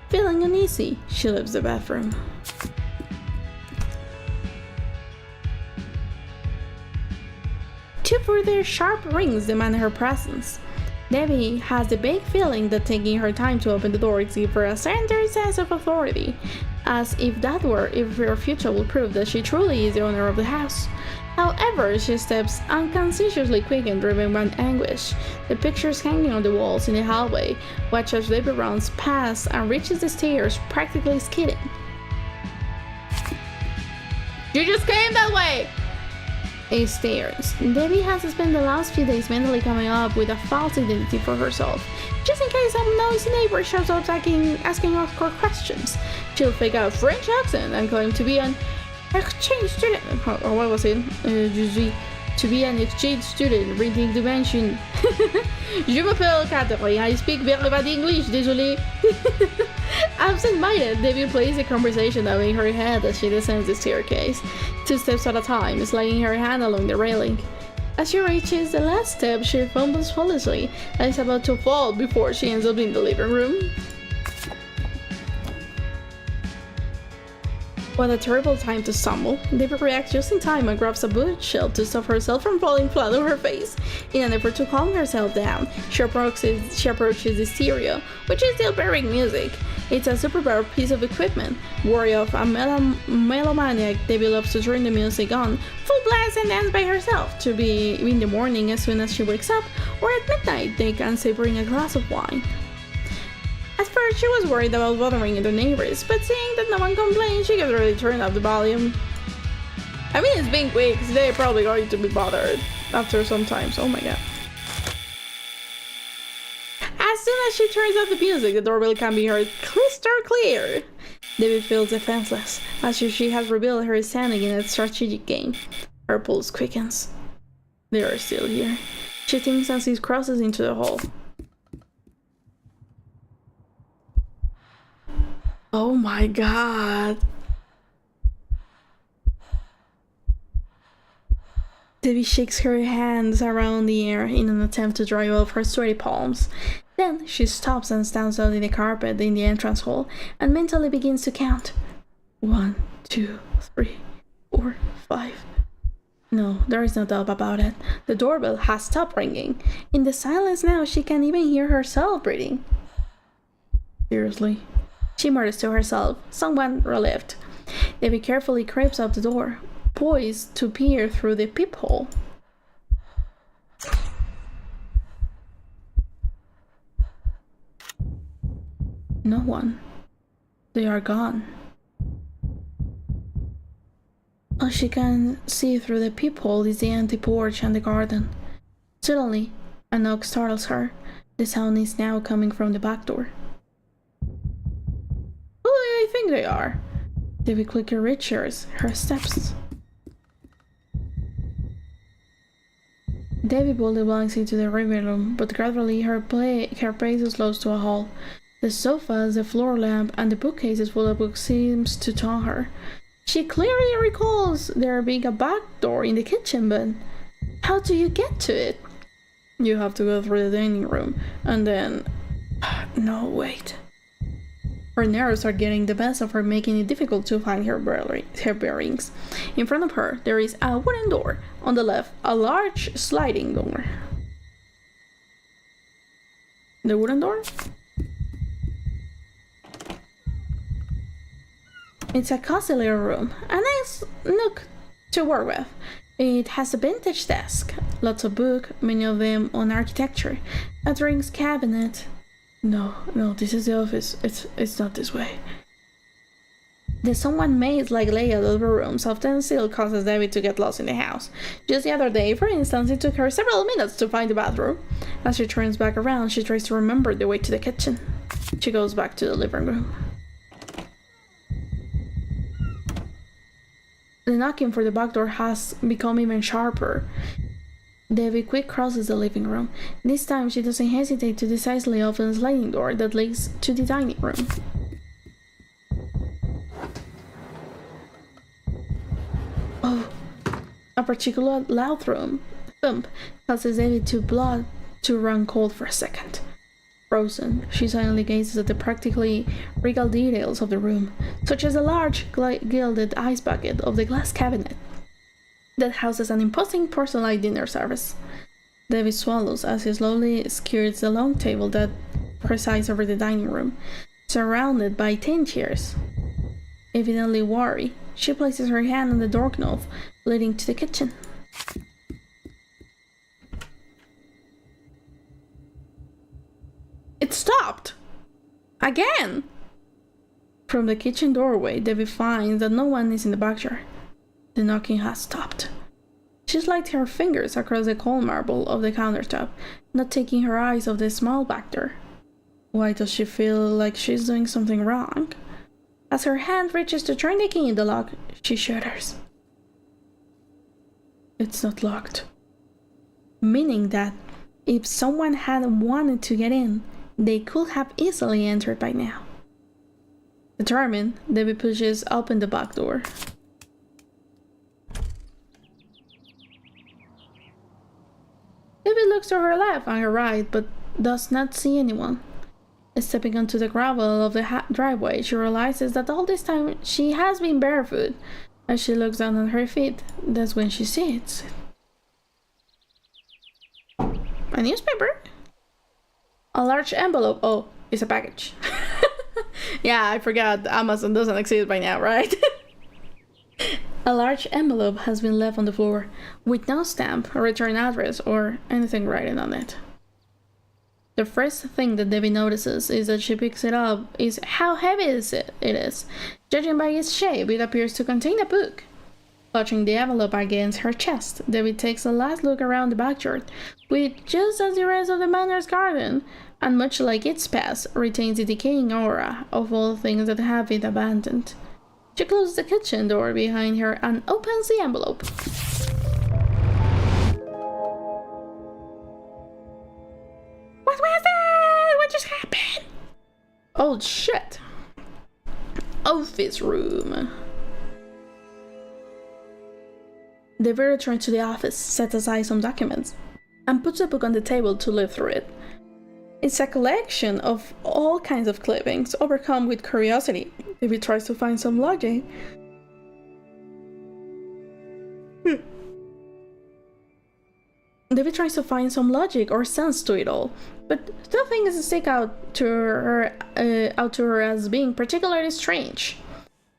Feeling uneasy, she leaves the bathroom. Two further sharp rings demand her presence. Debbie has the vague feeling that taking her time to open the door gives her a certain sense of authority, as if her future will prove that she truly is the owner of the house. However, she steps unconsciously quick and driven by anguish. The pictures hanging on the walls in the hallway watch as Debbie runs past and reaches the stairs, practically skidding. You just came that way! A stares. Debbie has spent the last few days mentally coming up with a false identity for herself, just in case some noisy neighbor shows up asking her questions. She'll fake out a French accent and claim to be an exchange student. Or what was it? To be an exchange student reading dimension. Je m'appelle Catherine. I speak very bad English. Désolé. Absent-minded, Debbie plays the conversation out in her head as she descends the staircase, 2 steps at a time, sliding her hand along the railing. As she reaches the last step, she fumbles foolishly and is about to fall before she ends up in the living room. What a terrible time to stumble. Debbie reacts just in time and grabs a bookshelf to stop herself from falling flat on her face. In an effort to calm herself down, she approaches the stereo, which is still playing music. It's a superb piece of equipment, worthy of a melomaniac. Debbie loves to turn the music on, full blast, and dance by herself, to be in the morning as soon as she wakes up, or at midnight, they can savoring a glass of wine. At first, she was worried about bothering the neighbors, but seeing that no one complained, she could really turn up the volume. I mean, it's been weeks, they're probably going to be bothered after some time, so oh my god. As soon as she turns off the music, the doorbell can be heard crystal clear. Debbie feels defenseless, as if she has revealed her standing in a strategic game. Her pulse quickens. They are still here, she thinks as he crosses into the hall. Oh my god. Debbie shakes her hands around the air in an attempt to dry off her sweaty palms. Then she stops and stands out in the carpet in the entrance hall and mentally begins to count. 1, 2, 3, 4, 5. No, there is no doubt about it. The doorbell has stopped ringing. In the silence now, she can even hear herself breathing. Seriously? She mutters to herself, somewhat relieved. Debbie carefully creeps up the door, poised to peer through the peephole. No one. They are gone. All she can see through the peephole is the empty porch and the garden. Suddenly, a knock startles her. The sound is now coming from the back door. Who do I think they are? Debbie quickly reaches her steps. Debbie boldly walks into the living room, but gradually her pace slows to a halt. The sofas, the floor lamp, and the bookcases full of books seems to taunt her. She clearly recalls there being a back door in the kitchen, but how do you get to it? You have to go through the dining room, and then... No, wait. Her nerves are getting the best of her, making it difficult to find her bearings. In front of her, there is a wooden door. On the left, a large sliding door. The wooden door? It's a cozy little room. A nice nook to work with. It has a vintage desk, lots of books, many of them on architecture, a drinks cabinet. No, this is the office. It's not this way. The somewhat maze-like layout of the rooms often still causes David to get lost in the house. Just the other day, for instance, it took her several minutes to find the bathroom. As she turns back around, she tries to remember the way to the kitchen. She goes back to the living room. The knocking for the back door has become even sharper. Debbie quick crosses the living room. This time she doesn't hesitate to decisively open the sliding door that leads to the dining room. Oh, a particular loud thump causes Debbie to blood to run cold for a second. Frozen, she silently gazes at the practically regal details of the room, such as a large gilded ice bucket of the glass cabinet that houses an imposing porcelain dinner service. David swallows as he slowly skirts the long table that presides over the dining room, surrounded by 10 chairs. Evidently worried, she places her hand on the doorknob leading to the kitchen. It stopped! Again! From the kitchen doorway, Debbie finds that no one is in the backyard. The knocking has stopped. She slides her fingers across the cold marble of the countertop, not taking her eyes off the small back door. Why does she feel like she's doing something wrong? As her hand reaches to turn the key in the lock, she shudders. It's not locked. Meaning that if someone had wanted to get in, they could have easily entered by now. Determined, Debbie pushes open the back door. Debbie looks to her left and her right, but does not see anyone. Stepping onto the gravel of the driveway, she realizes that all this time she has been barefoot. As she looks down at her feet, that's when she sees a newspaper. A large envelope. Oh, it's a package. Yeah, I forgot Amazon doesn't exist by now, right? A large envelope has been left on the floor, with no stamp, a return address, or anything written on it. The first thing that Debbie notices is that she picks it up is how heavy it is. Judging by its shape, it appears to contain a book. Clutching the envelope against her chest, Debbie takes a last look around the backyard, which, just as the rest of the manor's garden, and much like its past, retains the decaying aura of all things that have been abandoned. She closes the kitchen door behind her and opens the envelope. What was that? What just happened? Oh shit. Office room. Debbie returns to the office, sets aside some documents, and puts the book on the table to look through it. It's a collection of all kinds of clippings, overcome with curiosity. Debbie tries to find some logic. Debbie tries to find some logic or sense to it all, but two things stick out to her as being particularly strange.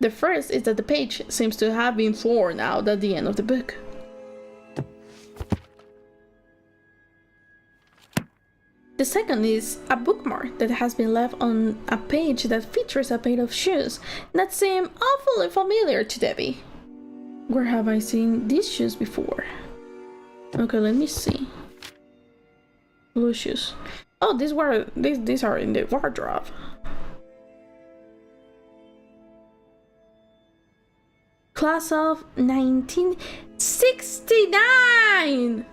The first is that the page seems to have been torn out at the end of the book. The second is a bookmark that has been left on a page that features a pair of shoes that seem awfully familiar to Debbie. Where have I seen these shoes before? Okay, let me see. Blue shoes. Oh, these are in the wardrobe. Class of 1969!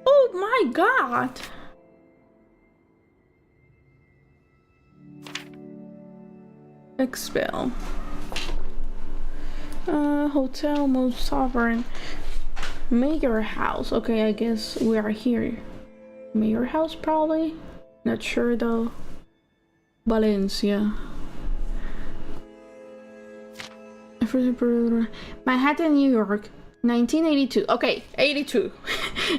Oh my god! Expel. Hotel, most sovereign. Mayor house. Okay, I guess we are here. Mayor house, probably? Not sure though. Valencia. Manhattan, New York. 1982. Okay, 82.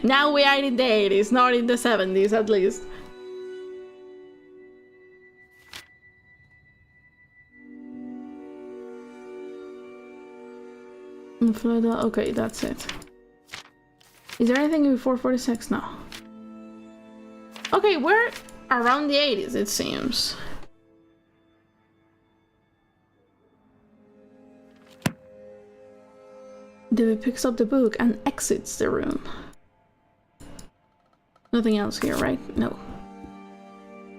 Now we are in the 80s, not in the 70s at least. Okay, that's it. Is there anything before 46? No. Okay, we're around the 80s, it seems. David picks up the book and exits the room. Nothing else here, right? No.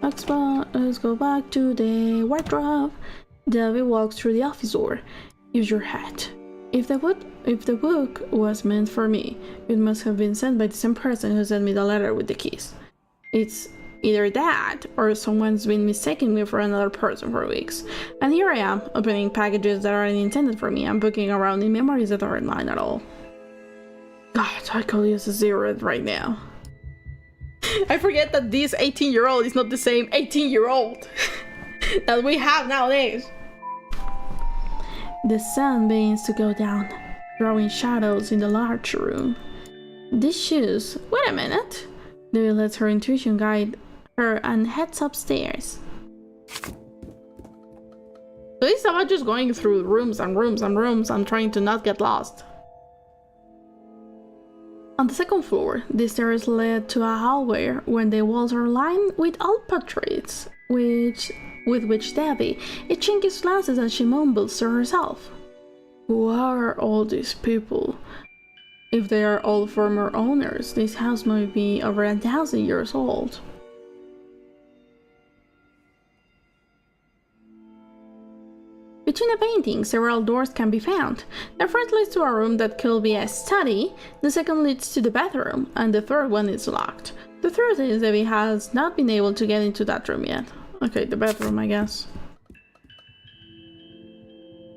Let's go back to the wardrobe. David walks through the office door. Use your hat. If the book was meant for me, it must have been sent by the same person who sent me the letter with the keys. It's either that, or someone's been mistaking me for another person for weeks. And here I am, opening packages that aren't intended for me and booking around in memories that aren't mine at all. God, I could use a zero right now. I forget that this 18-year-old is not the same 18-year-old that we have nowadays. The sun begins to go down, throwing shadows in the large room. These shoes... Wait a minute. David lets her intuition guide her and heads upstairs. So it's about just going through rooms and rooms and rooms and trying to not get lost. On the second floor, the stairs led to a hallway when the walls are lined with old portraits, with which Debbie exchanges glances as she mumbles to herself. Who are all these people? If they are all former owners, this house might be over 1,000 years old. Between the paintings, several doors can be found. The first leads to a room that could be a study, the second leads to the bathroom, and the third one is locked. The truth is Debbie has not been able to get into that room yet. Okay, the bedroom, I guess.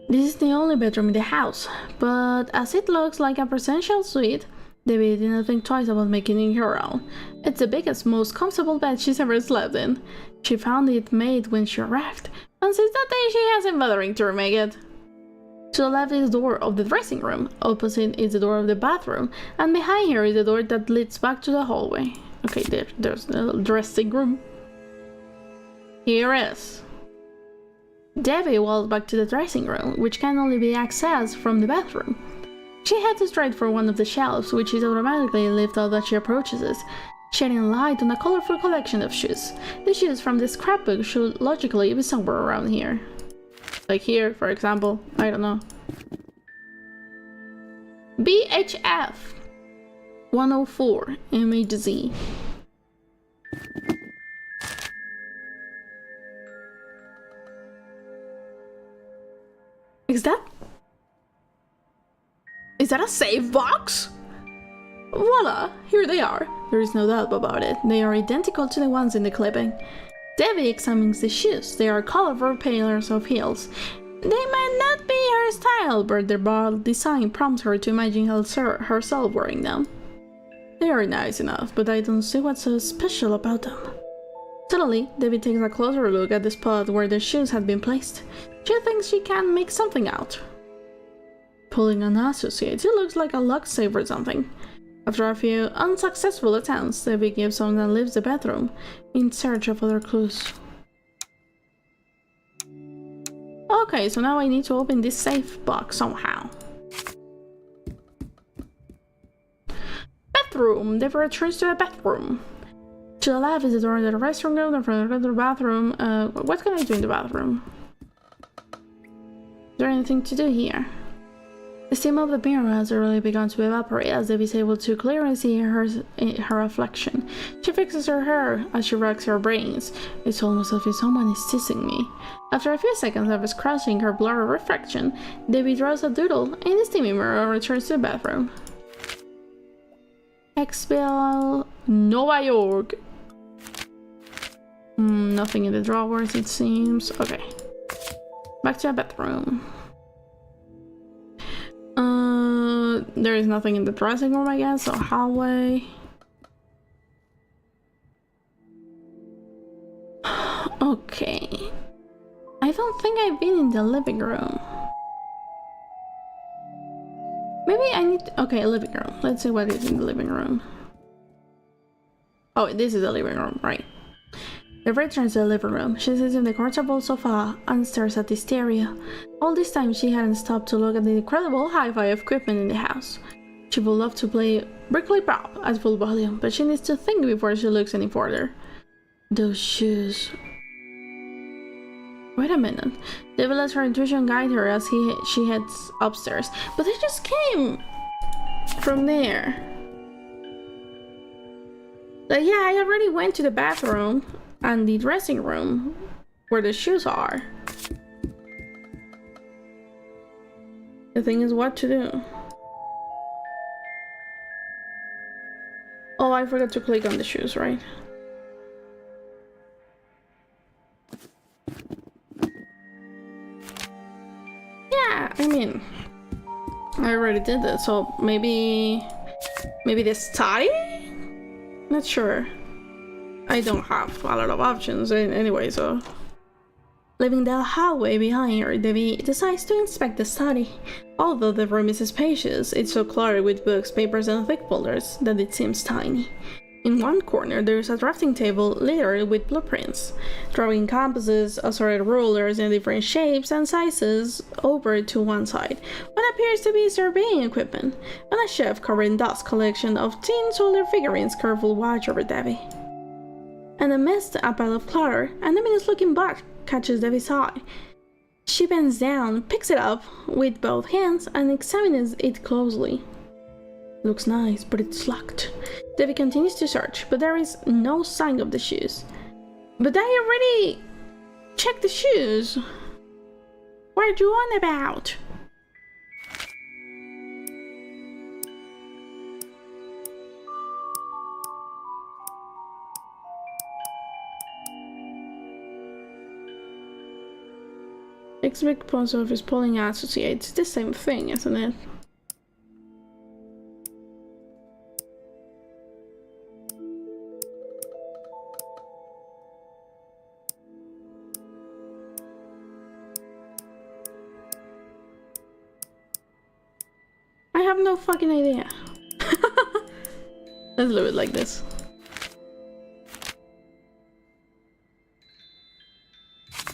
This is the only bedroom in the house, but as it looks like a presidential suite, Debbie didn't think twice about making it her own. It's the biggest, most comfortable bed she's ever slept in. She found it made when she arrived, and since that day she hasn't bothering to remake it. To the left is the door of the dressing room, opposite is the door of the bathroom, and behind her is the door that leads back to the hallway. Okay, there's the dressing room. Here is. Debbie walked back to the dressing room, which can only be accessed from the bathroom. She heads straight for one of the shelves, which is automatically lifted up as she approaches it, shedding light on a colorful collection of shoes. The shoes from the scrapbook should logically be somewhere around here. Like here, for example. I don't know. BHF 104 MHZ. Is that a save box? Voila, here they are. There is no doubt about it. They are identical to the ones in the clipping. Debbie examines the shoes. They are colorful pairs of heels. They might not be her style, but their bold design prompts her to imagine herself wearing them. They are nice enough, but I don't see what's so special about them. Suddenly, Debbie takes a closer look at the spot where the shoes had been placed. She thinks she can make something out. Pulling an associate, it looks like a lock safe or something. After a few unsuccessful attempts, Debbie gives up and leaves the bedroom in search of other clues. Okay, so now I need to open this safe box somehow. Bedroom. Debbie returns to the bedroom. To the left is the door to the restroom room, in front of the bathroom. What can I do in the bathroom? Is there anything to do here? The steam of the mirror has already begun to evaporate as Debbie is able to clearly see her reflection. She fixes her hair as she racks her brains. It's almost as if someone is teasing me. After a few seconds of scratching her blurry reflection, Debbie draws a doodle in the steamy mirror and returns to the bathroom. Expel Nova York. Nothing in the drawers, it seems. Okay. Back to the bedroom. There is nothing in the dressing room, I guess, or hallway. Okay. I don't think I've been in the living room. Maybe I need to... Okay, living room. Let's see what is in the living room. Oh, this is the living room, right. They returns to the living room. She sits in the comfortable sofa and stares at the stereo. All this time, she hadn't stopped to look at the incredible hi-fi equipment in the house. She would love to play Brickley Pop at full volume, but she needs to think before she looks any further. Those shoes. Wait a minute. David lets her intuition guide her as she heads upstairs. But they just came from there. Like, yeah, I already went to the bathroom and the dressing room where the shoes are. The thing is what to do. Oh, I forgot to click on the shoes, right? Yeah, I mean, I already did that, so maybe the study? Not sure. I don't have a lot of options anyway, so... Leaving the hallway behind her, Debbie decides to inspect the study. Although the room is spacious, it's so cluttered with books, papers, and thick folders that it seems tiny. In one corner, there is a drafting table littered with blueprints, drawing compasses, assorted rulers in different shapes and sizes over to one side, what appears to be surveying equipment, and a shelf covering dust collection of tin solar figurines carefully watch over Debbie. And amidst a pile of clutter, an ominous-looking box catches Debbie's eye. She bends down, picks it up with both hands, and examines it closely. Looks nice, but it's locked. Debbie continues to search, but there is no sign of the shoes. But I already checked the shoes. What are you on about? Big post office polling associates. It's the same thing, isn't it? I have no fucking idea. Let's leave it like this.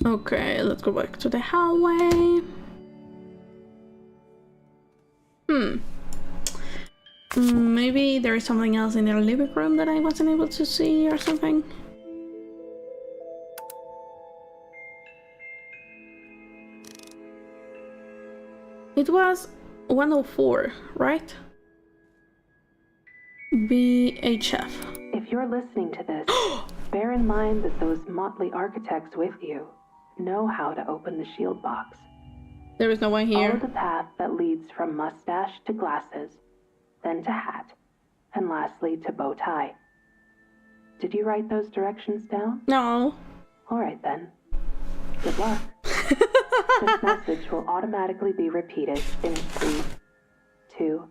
Okay, let's go back to the hallway. Maybe there is something else in the living room that I wasn't able to see or something. It was 104, right? BHF. If you're listening to this, bear in mind that those motley architects with you know how to open the shield box. There is no one here. Follow the path that leads from mustache to glasses, then to hat, and lastly to bow tie. Did you write those directions down? No. All right then. Good luck. This message will automatically be repeated in 3, 2,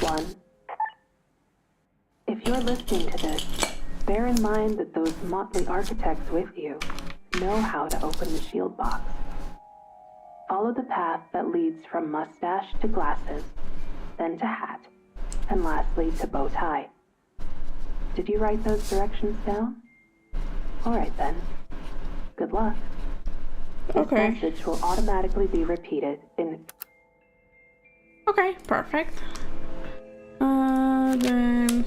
1. If you're listening to this, bear in mind that those motley architects with you know how to open the shield box. Follow the path that leads from mustache to glasses, then to hat, and lastly to bow tie. Did you write those directions down? All right then. Good luck. This message will automatically be repeated in... Okay, perfect. Then...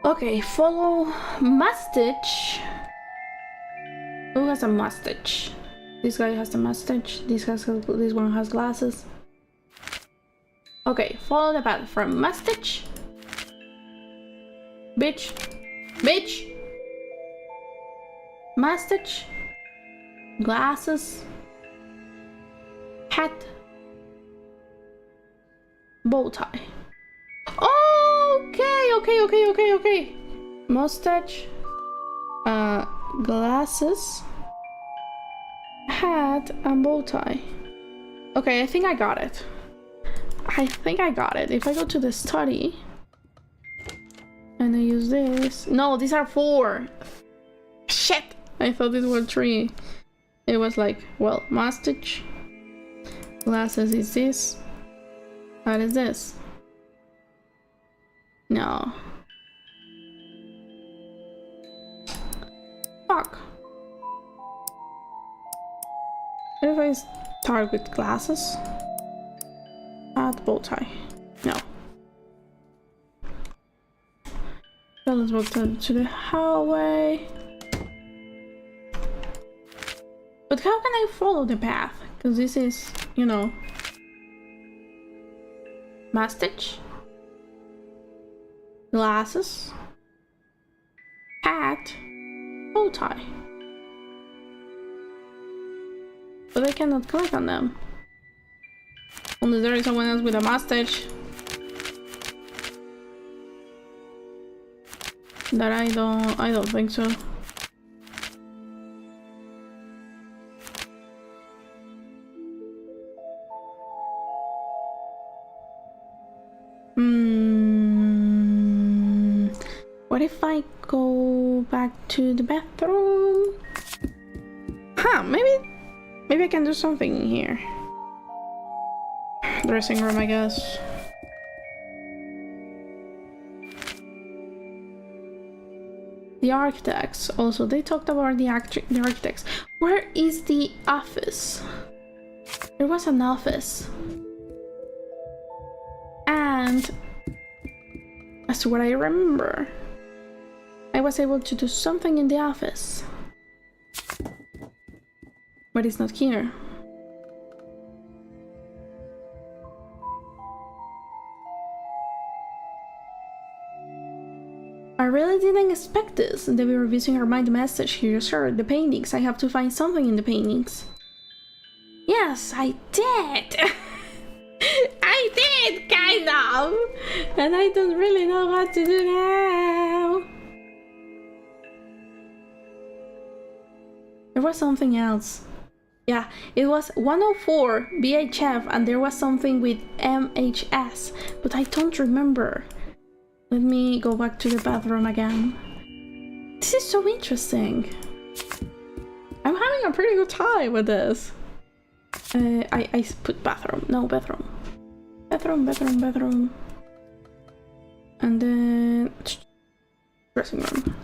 Okay, follow mustache. Who has a mustache? This guy has the mustache. This one has glasses. Okay, follow the path from mustache. Bitch. Mustache. Glasses. Hat. Bow tie. Okay. Mustache. Glasses. Hat and bow tie. Okay, I think I got it. If I go to the study and I use this. No, these are 4. Shit! I thought these were 3. It was like, well, mustache. Glasses is this. What is this? No. Fuck. What if I start with glasses? Bow tie. No. So let's walk to the hallway. But how can I follow the path? Because this is, you know, mustache, glasses, hat, bow tie. But I cannot click on them. Unless there is someone else with a mustache. That I don't think so. What if I go back to the bathroom? Huh, maybe I can do something in here. Dressing room, I guess. The architects, also, they talked about the architects. Where is the office? There was an office. And as to what I remember, I was able to do something in the office. But it's not here. I really didn't expect this. They were using her mind message here, sir. The paintings. I have to find something in the paintings. Yes, I did! I did, kind of! And I don't really know what to do now. There was something else. Yeah, it was 104 BHF and there was something with MHS, but I don't remember. Let me go back to the bathroom again. This is so interesting. I'm having a pretty good time with this. I put bathroom. No, bathroom. Bathroom. And then dressing room.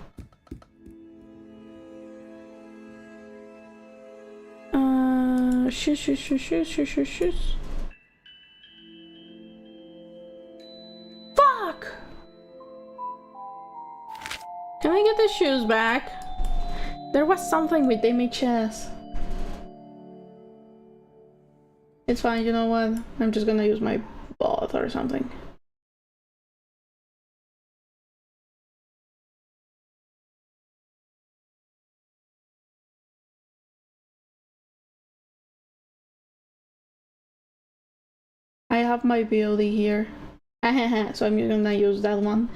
Shoes. Fuck! Can I get the shoes back? There was something with MHS. It's fine, you know what? I'm just gonna use my bath or something. I have my VOD here. So I'm gonna use that one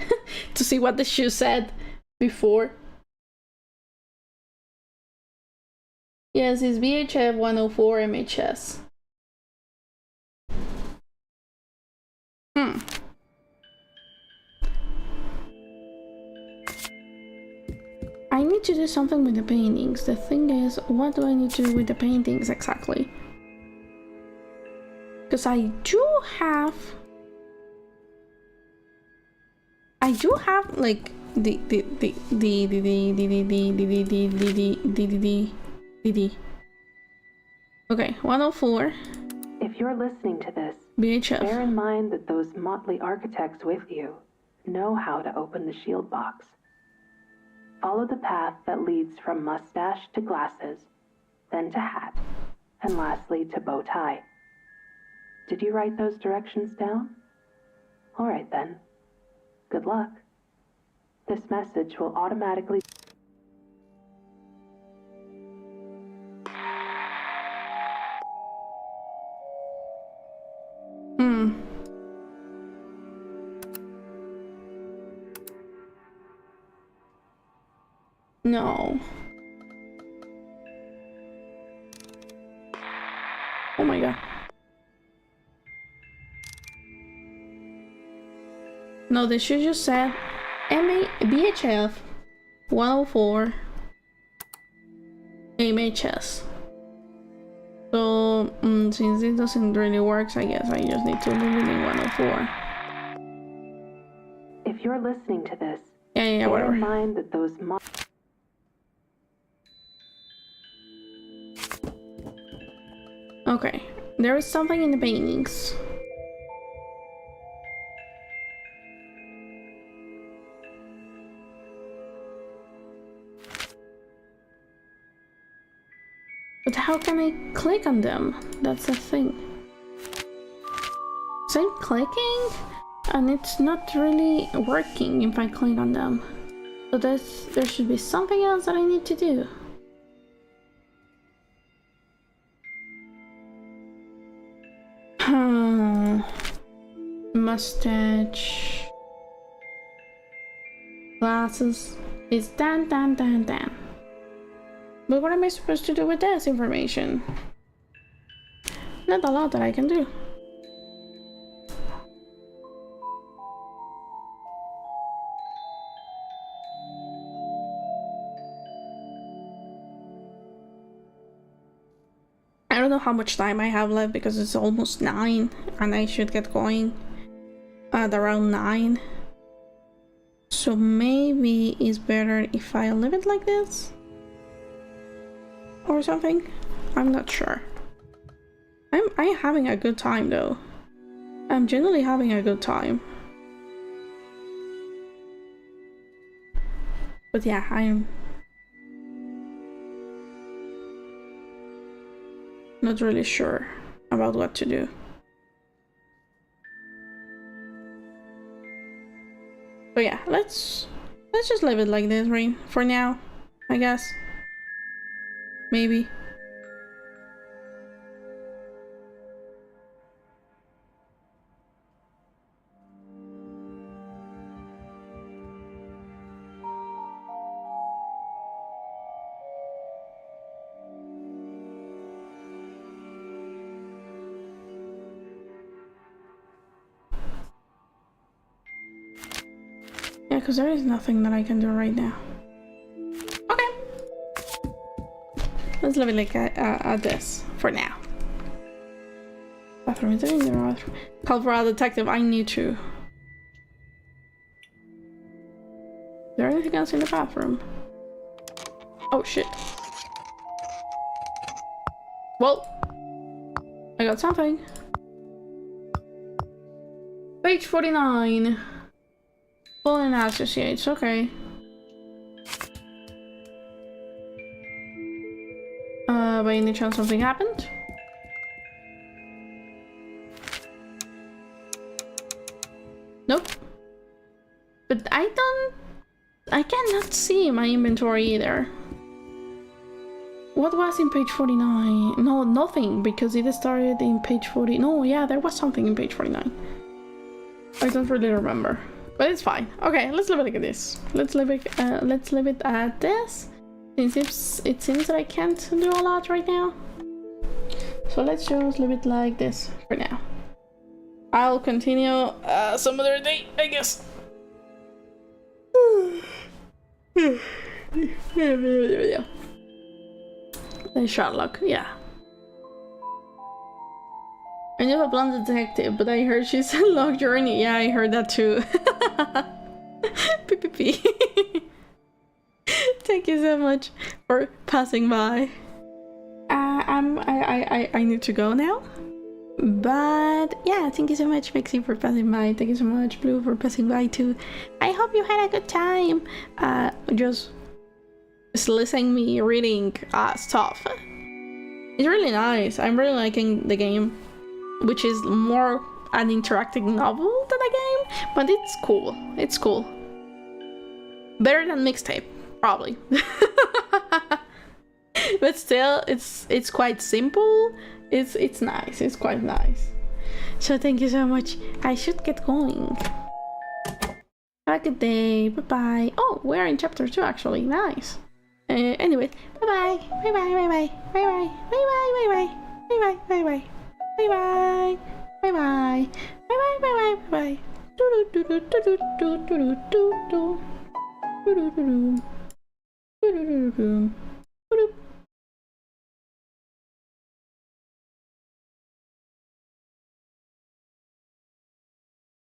to see what the shoe said before. Yes, it's VHF 104 MHS. I need to do something with the paintings. The thing is, what do I need to do with the paintings exactly? Because I do have like the okay, 104. If you're listening to this, BHF. bear in mind that those motley architects with you know how to open the shield box. Follow the path that leads from mustache to glasses, then to hat, and lastly to bow tie. Did you write those directions down? All right then. Good luck. This message will automatically... No. Oh my god. No, they should just said BHF 104 MHS. So, since it doesn't really work, I guess I just need to leave it in 104. If you're listening to this, Yeah, bear whatever. in mind that those Okay, there is something in the paintings. But how can I click on them? That's the thing. So I'm clicking and it's not really working if I click on them. So there should be something else that I need to do. Mustache. Glasses. It's Dan. But what am I supposed to do with this information? Not a lot that I can do. I don't know how much time I have left because it's almost 9 and I should get going at around 9. So maybe it's better if I leave it like this or something. I'm not sure. I'm having a good time though. I'm generally having a good time. But yeah, I'm not really sure about what to do. But yeah, let's just leave it like this, right? For now, I guess. Maybe. Yeah, because there is nothing that I can do right now. Okay. Let's leave it like this for now. Bathroom, is it in the bathroom? Call for a detective, I need to. Is there anything else in the bathroom? Oh shit. Well, I got something. Page 49. Fallen Associates, okay. By any chance something happened? Nope. But I cannot see my inventory either. What was in page 49? No, nothing, because it started in page 40. No, yeah, there was something in page 49. I don't really remember. But it's fine. Okay, let's leave it like this. Let's leave it at this. Since it seems that I can't do a lot right now. So let's just leave it like this for now. I'll continue some other day, I guess. The Sherlock, yeah. I knew a blonde detective, but I heard she's a long journey. Yeah, I heard that too. Pee. Thank you so much for passing by. I need to go now. But yeah, thank you so much, Mixie, for passing by. Thank you so much, Blue, for passing by too. I hope you had a good time. Just listening me reading stuff. It's really nice. I'm really liking the game, which is more an interactive novel than a game, but it's cool. It's cool. Better than Mixtape, probably. But still, it's quite simple. It's nice. It's quite nice. So thank you so much. I should get going. Have a good day. Bye bye. Oh, we're in chapter 2 actually. Nice. Anyway, bye bye. Bye bye. Bye bye. Bye bye. Bye bye. Bye bye. Bye bye. Bye bye. Bye bye. Bye bye. Bye bye. Bye bye. Bye bye. Do do do do do do do do do do do do do do do do do do.